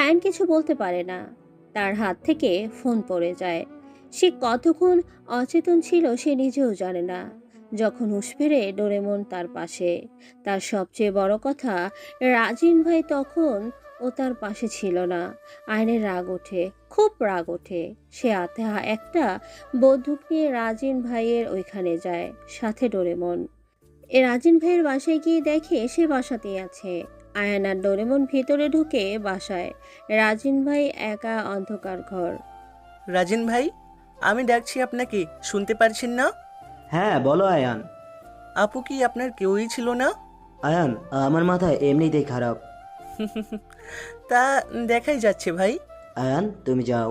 আয়ন কিছু বলতে পারে না। তার হাত থেকে ফোন পড়ে যায়। সে কতক্ষণ অচেতন ছিল সে নিজেও জানে না। যখন হুঁশ ফেরে ডোরেমন তার পাশে। তার সবচেয়ে বড় কথা, রাজিন ভাই তখন ও তার পাশে ছিল না। আয়নের রাগ ওঠে, খুব রাগ ওঠে। সে হাতে একটা বন্দুক নিয়ে রাজিন ভাইয়ের ওইখানে যায়, সাথে ডোরেমন। রাজিন ভাইয়ের বাসায় গিয়ে দেখে সে বাসাতেই আছে। আয়ান আর ডোরেমন ভিতরে ঢুকে বাসায়। রাজিন ভাই একা, অন্ধকার ঘর। রাজিন ভাই, আমি ডাকছি আপনাকে, শুনতে পারছেন না? হ্যাঁ বলো আয়ান। আপু কি আপনার কেউই ছিল না? আয়ান, আমার মাথা এমনিতেই খারাপ। তা দেখাই যাচ্ছে ভাই। আয়ান তুমি যাও।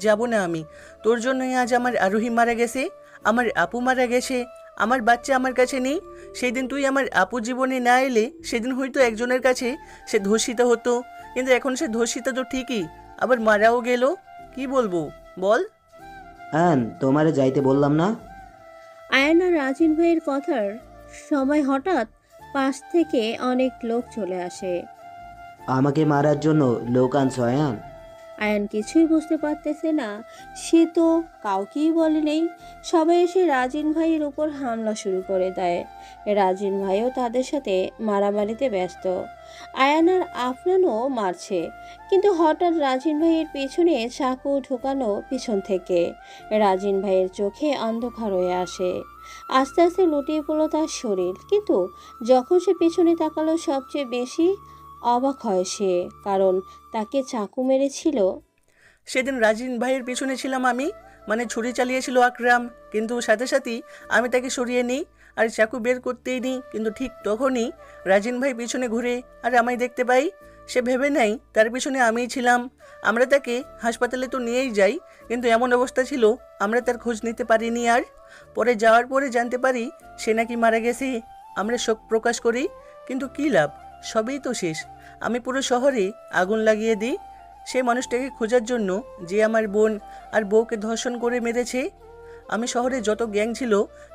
যাব না আমি। তোর জন্যই আজ আমার আরোহী মারা গেছে, আমার আপু মারা গেছে, আমার বাচ্চা আমার কাছে নেই। সেই দিন তুই আমার আপু জীবনে না এলে সেদিন হয়তো একজনের কাছে সে ধর্ষিত হতো, কিন্তু এখন সে ধর্ষিত তো ঠিকই, আবার মারাও গেল। কি বলবো বল? আয়ান, তোমারে যাইতে বললাম না? আয়ান আর রাজিন ভাইয়ের কথার সময় হঠাৎ পাশ থেকে অনেক লোক চলে আসে। আমাকে মারার জন্য লোক আনছো আয়ান? আয়ান কিছুই বুঝতে পারতেছে না। সে তো কাউকেই বলে নেই। সবাই এসে রাজিন ভাইয়ের উপর হামলা শুরু করে দেয়। রাজিন ভাইও তাদের সাথে মারামারিতে ব্যস্ত। আয়ান আর আফনানও মারছে, কিন্তু হঠাৎ রাজিন ভাইয়ের পেছনে চাকু ঢোকানো পিছন থেকে। রাজিন ভাইয়ের চোখে অন্ধকার হয়ে আসে। আস্তে আস্তে লুটিয়ে পড়ল তার শরীর। কিন্তু যখন সে পেছনে তাকালো সবচেয়ে বেশি অবাক হয় সে, কারণ তাকে চাকু মেরেছিল। সেদিন রাজিন ভাইয়ের পিছনে ছিলাম আমি, মানে ছুরি চালিয়েছিল আকরাম, কিন্তু সাথে সাথেই আমি তাকে সরিয়ে নিই আর চাকু বের করতেই নিই, কিন্তু ঠিক তখনই রাজিন ভাই পিছনে ঘুরে আর আমায় দেখতে পাই। সে ভেবে নেয় তার পিছনে আমিই ছিলাম। আমরা তাকে হাসপাতালে তো নিয়েই যাই, কিন্তু এমন অবস্থা ছিল আমরা তার খোঁজ নিতে পারিনি। আর পরে যাওয়ার পরে জানতে পারি সে নাকি মারা গেছে। আমরা শোক প্রকাশ করি, কিন্তু কী লাভ, সবই তো শেষ। আমি পুরো শহরে আগুন লাগিয়ে দিই সেই মানুষটাকে খোঁজার জন্য যে আমার বোন আর বউকে ধর্ষণ করে মেরেছে। আমি শহরে যত গ্যাং ছিল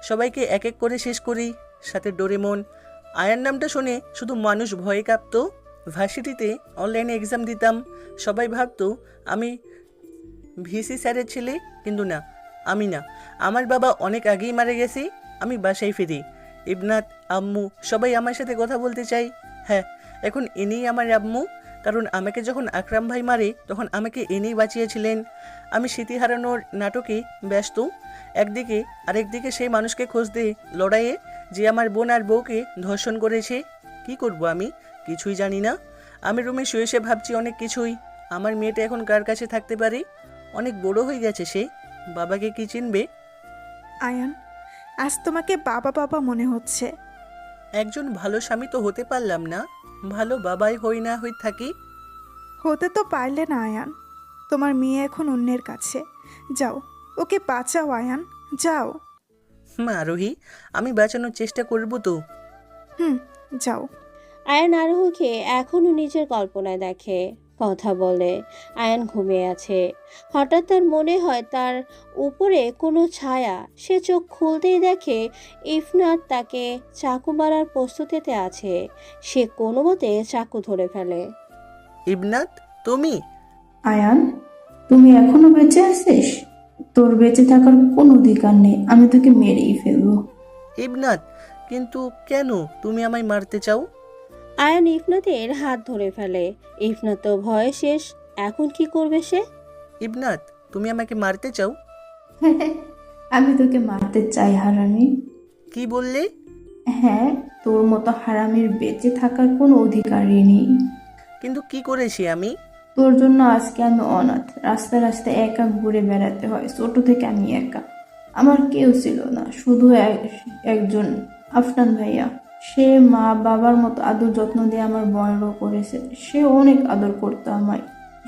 সবাইকে এক এক করে শেষ করি, সাথে ডোরেমন। আয়ার নামটা শুনে শুধু মানুষ ভয়ে কাঁপতো। ভার্সিটিতে অনলাইনে এক্সাম দিতাম, সবাই ভাবতো আমি ভিসি স্যারের ছেলে, কিন্তু না, আমি না। আমার বাবা অনেক আগেই মারা গেছে। আমি বাসায় ফিরি, ইবনাত, আম্মু সবাই আমার সাথে কথা বলতে চাই। হ্যাঁ, এখন ইনিই আমার আম্মু, কারণ আমাকে যখন আকরাম ভাই মারে তখন আমাকে ইনিই বাঁচিয়েছিলেন। আমি স্মৃতি হারানোর নাটকে ব্যস্ত একদিকে, আরেকদিকে সেই মানুষকে খুঁজতে লড়াইয়ে যে আমার বোন আর বউকে ধর্ষণ করেছে। কি করব আমি কিছুই জানি না। আমি রুমে শুয়ে শুয়ে ভাবছি অনেক কিছুই। আমার মেয়েটা এখন কার কাছে থাকতে পারে? অনেক বড় হয়ে গেছে সে, বাবাকে কি চিনবে? আয়ান, আজ তোমাকে বাবা বাবা মনে হচ্ছে। একজন ভালো স্বামী তো হতে পারলাম না, ভালো বাবাই হই না হই থাকি। হতে তো পারলে না আয়ান, তোমার মেয়ে এখন অন্যের কাছে। যাও, ওকে বাঁচাও আয়ান, যাও। আরোহী, আমি বাঁচানোর চেষ্টা করব তো। যাও। আয়ান আরোহীকে এখনও নিজের কল্পনায় দেখে, কথা বলে। আয়ান ঘুমিয়ে আছে। হঠাৎ তার মনে হয় তার উপরে কোনো ছায়া। সে চোখ খুলতেই দেখে ইফনাত তাকে চাকু মারার প্রস্তুতিতে আছে। সে কোনো মতে চাকু ধরে ফেলে। ইবনাত, তুমি? আয়ান, তুমি এখনো বেঁচে আছিস? তোর বেঁচে থাকার কোনো অধিকার নেই, আমি তোকে মেরেই ফেলবো। ইবনাত, কিন্তু কেন তুমি আমায় মারতে চাও? আয়ান ইফনাতের হাত ধরে ফেলে। ইফনাত তো ভয়ে শেষ। এখন কি করবে সে? ইবনাত, তুমি আমাকে মারতে চাও? আমি তোকে মারতে চাই হারামি। কি বললে? হ্যাঁ, তোর মতো হারামির বেঁচে থাকার কোনো অধিকারই নেই। কিন্তু কি করেছি আমি? তোর জন্য আজকে আমি অনাথ, রাস্তায় রাস্তায় একা ঘুরে বেড়াতে হয়। ছোট থেকে আমি একা, আমার কেউ ছিল না, শুধু একজন আফনান ভাইয়া। সে মা বাবার মতো আদর যত্ন দিয়ে আমার বড় করেছে। সে অনেক আদর করতো আমায়।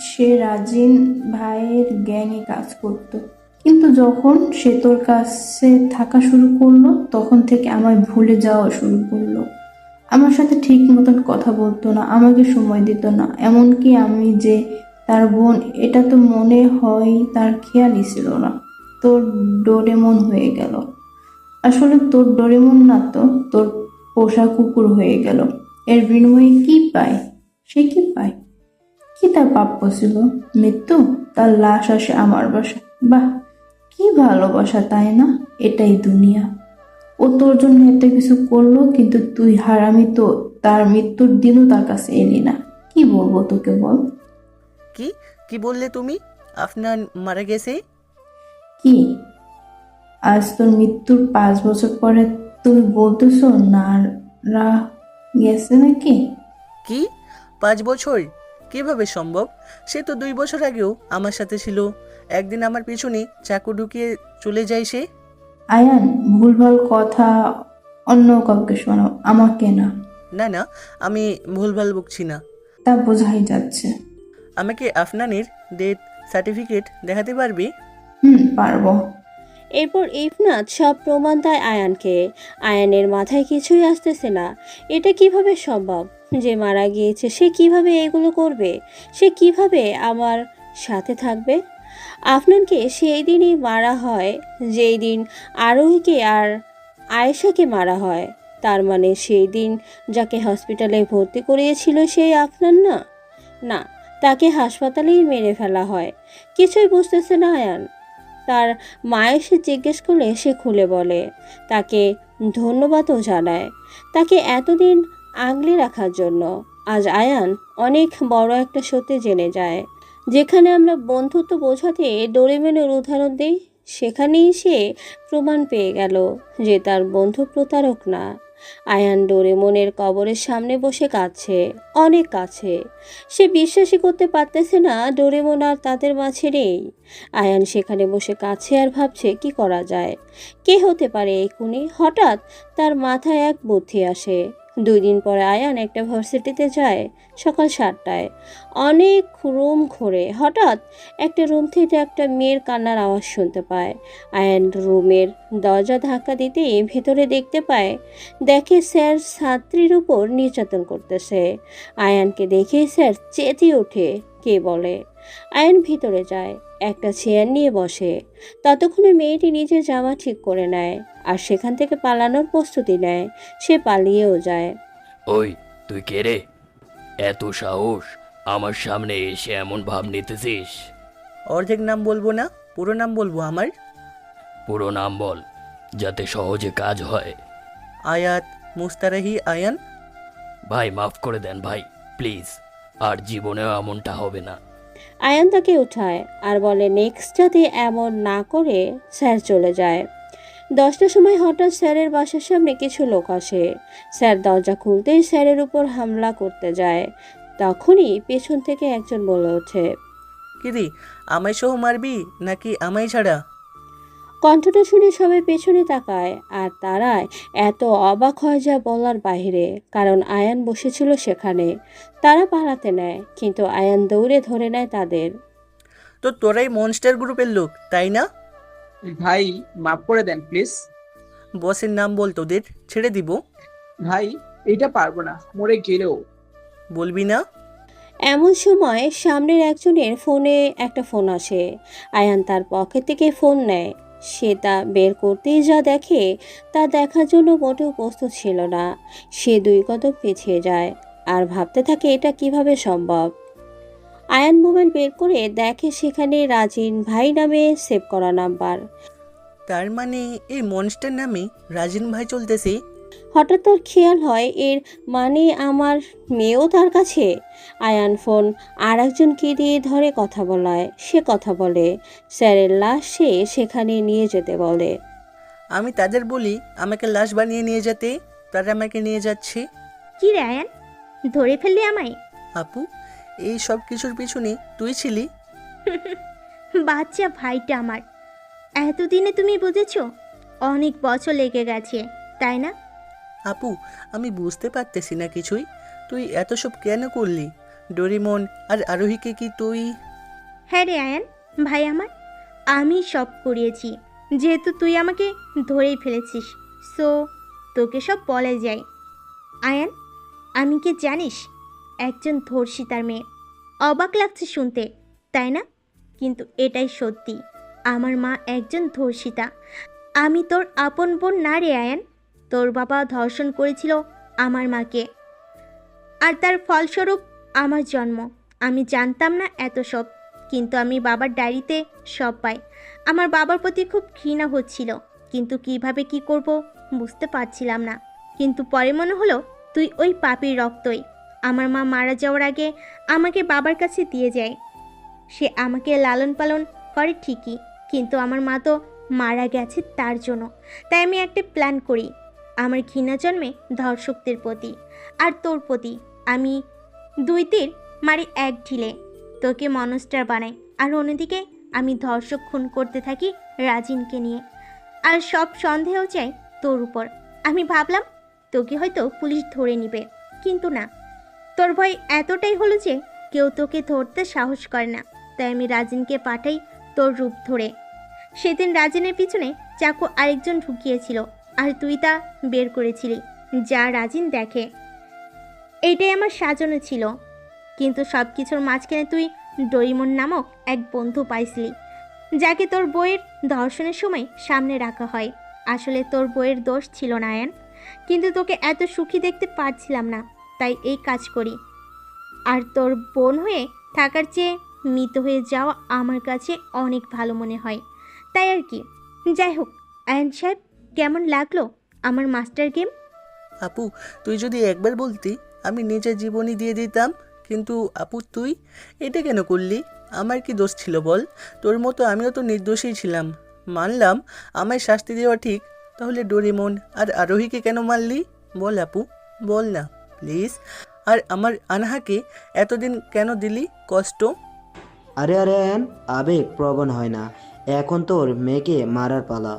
সে রাজিন ভাইয়ের গ্যাংয়ে কাজ করত। কিন্তু যখন সে তোর কাছে থাকা শুরু করলো, তখন থেকে আমায় ভুলে যাওয়া শুরু করলো। আমার সাথে ঠিক মতন কথা বলতো না, আমাকে সময় দিত না। এমনকি আমি যে তার বোন, এটা তো মনে হয় তার খেয়ালই ছিল না। তোর ডোরেমন হয়ে গেল। আসলে তোর ডোরেমন না তো, তোর পোষা কুকুর হয়ে গেল। এর বিনিময়ে কি পায়? সে কি পায়? কি তার প্রাপ্য ছিল? মৃত্যু? তার লাশ আসে আমার বাসায়। বাহ, কি ভালোবাসা, তাই না? এটাই দুনিয়া। ও তোর জন্য এত কিছু করলো, কিন্তু তুই হারামি তো তার মৃত্যুর দিনও তার কাছে এলি না। কি বলবো তোকে বল? কি কি বললে তুমি? আফনান মারা গেছে? কি আজ তোর মৃত্যুর 5 বছর পরে তুমি বলতেছো নারা গেছে নাকি? কি 5 বছর? কিভাবে সম্ভব? সে তো 2 বছর আগেও আমার সাথে ছিল। একদিন আমার পিছনে চাকু ঢুকিয়ে চলে যায় সে। আয়ান, ভুলভাল কথা অন্য কাউকে শোনাও, আমাকে না। না না, আমি ভুলভাল বকছি না। তা বোঝাই যাচ্ছে। আমাকে আফনানের ডেথ সার্টিফিকেট দেখাতে পারবি? পারবো। এরপর ইফনাত সব প্রমাণ দেয় আয়ানকে। আয়ানের মাথায় কিছুই আসতেছে না। এটা কিভাবে সম্ভব যে মারা গিয়েছে সে কিভাবে এগুলো করবে? সে কিভাবে আমার সাথে থাকবে? আফনানকে সেই দিনই মারা হয় যেই দিন আরোহীকে আর আয়েশাকে মারা হয়। তার মানে সেই দিন যাকে হসপিটালে ভর্তি করিয়েছিল সেই আফনান না? না, তাকে হাসপাতালেই মেরে ফেলা হয়। কিছুই বুঝতেছে না আয়ান। তার মা এসে জিজ্ঞেস করলে সে খুলে বলে। তাকে ধন্যবাদও জানায়, তাকে এতদিন আগলে রাখার জন্য। আজ আয়ান অনেক বড় একটা সত্যি জেনে যায়। যেখানে আমরা বন্ধুত্ব বোঝাতে ডোরেমনের উদাহরণ দিই, সেখানেই সে প্রমাণ পেয়ে গেল যে তার বন্ধু প্রতারক না। আয়ান ডোরেমনের কবরের সামনে বসে কাঁদছে, অনেক কাছে। সে বিশ্বাসই করতে পারতেছে না ডোরেমন আর তাদের মাঝে নেই। আয়ান সেখানে বসে কাঁদছে আর ভাবছে কি করা যায়, কে হতে পারে এই খুনি। হঠাৎ তার মাথায় এক বুদ্ধি আসে। 2 দিন পরে আয়ান একটা ভার্সিটিতে যায় সকাল 7টায়। অনেক রুম ঘোরে। হঠাৎ একটা রুম থেকে একটা মেয়ের কান্নার আওয়াজ শুনতে পায়। আয়ান রুমের দরজা ধাক্কা দিতে ভেতরে দেখতে পায়, দেখে স্যার ছাত্রীর উপর নির্যাতন করতেছে। আয়ানকে দেখে স্যার চেঁচিয়ে ওঠে, কে বলে। আয়ান ভিতরে যায়, একটা চেয়ার নিয়ে বসে। ততক্ষণে মেয়েটি নিজের জামা ঠিক করে নেয় আর সেখান থেকে পালানোর প্রস্তুতি নেয়। সে পালিয়েও যায়। ওই, তুই কে রে? এত সাহস আমার সামনে এসে এমন ভাব নিতেছিস? অর্ধেক নাম বলবো না, পুরো নাম বলবো আমার। পুরো নাম বল, যাতে সহজে কাজ হয়। আয়াত মুস্তারাহি আয়ান। ভাই মাফ করে দেন ভাই, প্লিজ। আর জীবনেও এমনটা হবে না। আয়ান তাকে উঠায় আর বলে নেক্সট যাতে এমন না করে। স্যার চলে যায়। 10টার সময় হঠাৎ স্যারের বাসার সামনে কিছু লোক আসে। স্যার দরজা খুলতেই স্যারের উপর হামলা করতে যায়। তখনই পেছন থেকে একজন বলে ওঠে, কিরে, আমায় সহ মারবি নাকি আমায় ছাড়া? কণ্ঠটা শুনে সবাই পেছনে তাকায় আর তারা এত অবাক হয় যা বলার বাইরে, কারণ আয়ান বসেছিল সেখানে। তারা পালাতে নেয়, কিন্তু আয়ান দৌড়ে ধরে নেয় তাদের। তো তোরাই মনস্টার গ্রুপের লোক, তাই না? ভাই মাফ করে দেন প্লিজ। বসের নাম বল, তোদের ছেড়ে দিব। ভাই এইটা পারবো না, মরে গেলেও। বলবি না? এমন সময় সামনের একজনের ফোনে একটা ফোন আসে। আয়ান তার পকেট থেকে ফোন নেয়। সে তা বের করতেই যা দেখে তা দেখার জন্য মোটেও প্রস্তুত ছিল না। সে 2 কদম পিছিয়ে যায় আর ভাবতে থাকে এটা কিভাবে সম্ভব। আয়ান মোবাইল বের করে দেখে সেখানে রাজিন ভাই নামে সেভ করা নাম্বার। তার মানে এই মনস্টার নামে রাজিন ভাই চলতেছে। হঠাৎ তার খেয়াল হয় এর মানে আমার মেয়েও তার কাছে। আয়ান ফোন আর একজনকে দিয়ে ধরে কথা বলায়। সে কথা বলে স্যারের লাশ সে সেখানে নিয়ে যেতে বলে। আমি তাদের বলি আমাকে লাশ বানিয়ে নিয়ে যেতে, তারা আমাকে নিয়ে যাচ্ছে। কি রে আয়ান, ধরে ফেললি আমায়? আপু, এই সব কিছুর পিছনে তুই ছিলি? বাচ্চা ভাইটা আমার, এতদিনে তুমি বুঝেছো? অনেক বছর লেগে গেছে, তাই না? আপু, আমি বুঝতে পারতেছি না কিছুই। তুই এত সব কেন করলি? ডোরেমন আর আরোহীকে কি তুই? হ্যাঁ রে আয়ান ভাই আমার, আমি সব করিয়েছি। যেহেতু তুই আমাকে ধরেই ফেলেছিস, সো তোকে সব বলে যাই। আয়ান, আমি কি জানিস? একজন ধর্ষিতার মেয়ে। অবাক লাগছে শুনতে, তাই না? কিন্তু এটাই সত্যি, আমার মা একজন ধর্ষিতা। আমি তোর আপন বোন না রে আয়ান। তোর বাবা ধর্ষণ করেছিল আমার মাকে, আর তার ফলস্বরূপ আমার জন্ম। আমি জানতাম না এত সব, কিন্তু আমি বাবার ডায়েরিতে সব পাই। আমার বাবার প্রতি খুব ঘৃণা হচ্ছিল, কিন্তু কিভাবে কি করব বুঝতে পারছিলাম না। কিন্তু পরে মনে হলো তুই ওই পাপির রক্তই। আমার মা মারা যাওয়ার আগে আমাকে বাবার কাছে দিয়ে যায়। সে আমাকে লালন পালন করে ঠিকই, কিন্তু আমার মা তো মারা গেছে তার জন্য। তাই আমি একটা প্ল্যান করি। আমার ঘৃণা জন্মে ধর্ষকদের প্রতি আর তোর প্রতি। আমি 2 তীর মারি 1 ঢিলে, তোকে মনস্টার বানাই, আর অন্যদিকে আমি ধর্ষক খুন করতে থাকি রাজিনকে নিয়ে। আর সব সন্দেহ চাই তোর উপর। আমি ভাবলাম তোকে হয়তো পুলিশ ধরে নিবে, কিন্তু না, তোর ভয় এতটাই হলো যে কেউ তোকে ধরতে সাহস করে না। তাই আমি রাজিনকে পাঠাই তোর রূপ ধরে। সেদিন রাজিনের পিছনে চাকু আরেকজন ঢুকিয়েছিল, আর তুই তা বের করেছিলি, যা রাজিন দেখে। এইটাই আমার সাজানো ছিল, কিন্তু সব কিছুর মাঝখানে তুই ডোরিমন নামক এক বন্ধু পাইছিলি, যাকে তোর বইয়ের ধর্ষণের সময় সামনে রাখা হয়। আসলে তোর বইয়ের দোষ ছিল না আয়ান, কিন্তু তোকে এত সুখী দেখতে পারছিলাম না, তাই এই কাজ করি। আর তোর বোন হয়ে থাকার চেয়ে মৃত হয়ে যাওয়া আমার কাছে অনেক ভালো মনে হয়, তাই আর কি। যাই হোক আয়ান সাহেব, কেমন লাগলো আমার মাস্টার গেম? আপু, তুই যদি একবার বলতি আমি নিজের জীবনই দিয়ে দিতাম। কিন্তু আপু, তুই এটা কেন করলি? আমার কি দোষ ছিল বল? তোর মতো আমিও তো নির্দোষী ছিলাম। মানলাম আমায় শাস্তি দেওয়া ঠিক, তাহলে ডোরেমন আর আরোহীকে কেন মারলি? বল আপু, বল না প্লিজ। আর আমার আনহাকে এতদিন কেন দিলি কষ্ট? আরে আরে আয়ান, আবেগ প্রবণ হয় না, এখন তোর মেয়েকে মারার পালা।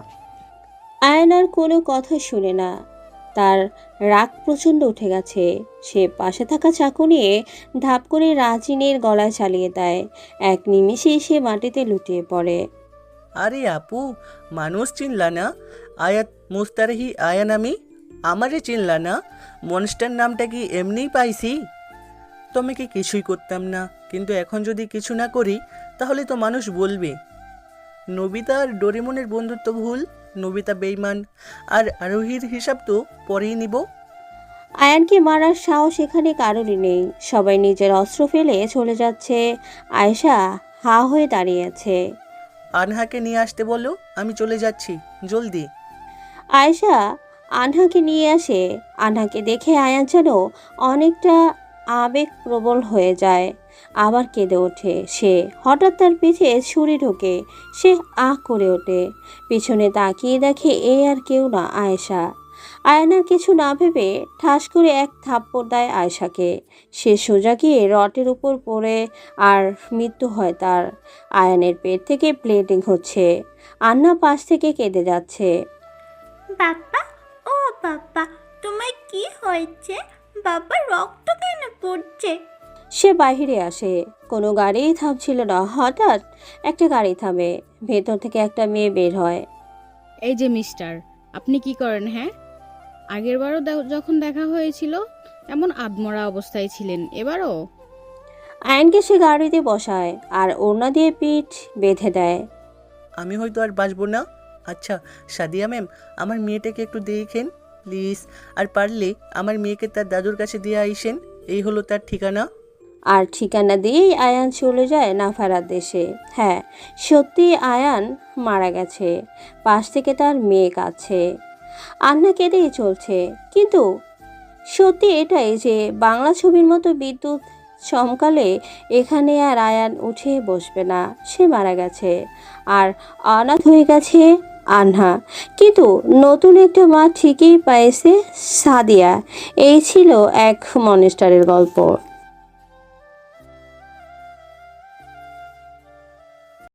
আয়ান আর কোনো কথা শুনে না। তার রাগ প্রচণ্ড উঠে গেছে। সে পাশে থাকা চাকু নিয়ে ধাপ করে রাজিনের গলায় চালিয়ে দেয়। এক নিমিষে সে মাটিতে লুটিয়ে পড়ে। আরে আপু, মানুষ চিনলা না? আয়াত মুস্তারহি আয়ান আমি, আমারে চিনলা না? মনস্টার নামটা কি এমনিই পাইছি? তোমাকে কিছুই করতাম না, কিন্তু এখন যদি কিছু না করি তাহলে তো মানুষ বলবে নবিতা আর ডোরেমনের বন্ধুত্ব ভুল, নবিতা বেইমান, আর আরোহীর হিসাব তো পরেই নিব। আয়ানকে মারার সাহস এখানে কারোরই নেই। সবাই নিজের অস্ত্র ফেলে চলে যাচ্ছে। আয়েশা হা হয়ে দাঁড়িয়ে আছে। আনহাকে নিয়ে আসতে বলো, আমি চলে যাচ্ছি, জলদি। আয়েশা আনহাকে নিয়ে আসে। আনহাকে দেখে আয়ান যেন অনেকটা আবেগপ্রবল হয়ে যায়, আবার কেঁদে ওঠে সে। হঠাৎ তার পিঠে ছুরি ঢোকে। সে আহ করে ওঠে। পিছনে তাকিয়ে দেখে এ আর কেউ না, আয়েশা। আয়নার কিছু না ভেবে ঠাস করে এক থাপ্পড় দেয় আয়েশাকে। সে সোজা গিয়ে রটের উপর পড়ে আর মৃত্যু হয় তার। আয়ানের পেট থেকে ব্লিডিং হচ্ছে। আন্না পাশ থেকে কেঁদে যাচ্ছে। বাবা, ও বাবা, তোমার কি হয়েছে? বাবা, রক্ত কেন পড়ছে? সে বাহিরে আসে। কোনো গাড়িই থামছিল না। হঠাৎ একটা গাড়ি থামে। ভেতর থেকে একটা মেয়ে বের হয়। এই যে মিস্টার, আপনি কি করেন? হ্যাঁ, আগেরবারও যখন দেখা হয়েছিল এমন আধমরা অবস্থায় ছিলেন, এবারও? আয়নকে সে গাড়িতে বসায় আর ওড়না দিয়ে পিঠ বেঁধে দেয়। আমি হয়তো আর বাঁচবো না। আচ্ছা সাদিয়া ম্যাম, আমার মেয়েটাকে একটু দেখেন প্লিজ, আর পারলে আমার মেয়েকে তার দাদুর কাছে দিয়ে আইসেন। এই হলো তার ঠিকানা। আর ঠিকানা দিয়েই আয়ান চলে যায় না ফেরার দেশে। হ্যাঁ, সত্যি আয়ান মারা গেছে। পাশ থেকে তার মেয়ে কাঁদছে, আন্না কেঁদেই চলছে। কিন্তু সত্যি এটাই যে বাংলা ছবির মতো বিদ্যুৎ চমকালে এখানে আর আয়ান উঠে বসবে না, সে মারা গেছে আর অনাথ হয়ে গেছে আন্না। কিন্তু নতুন একটা মা ঠিকই পাইছে সাদিয়া। এই ছিল এক মনস্টারের গল্প।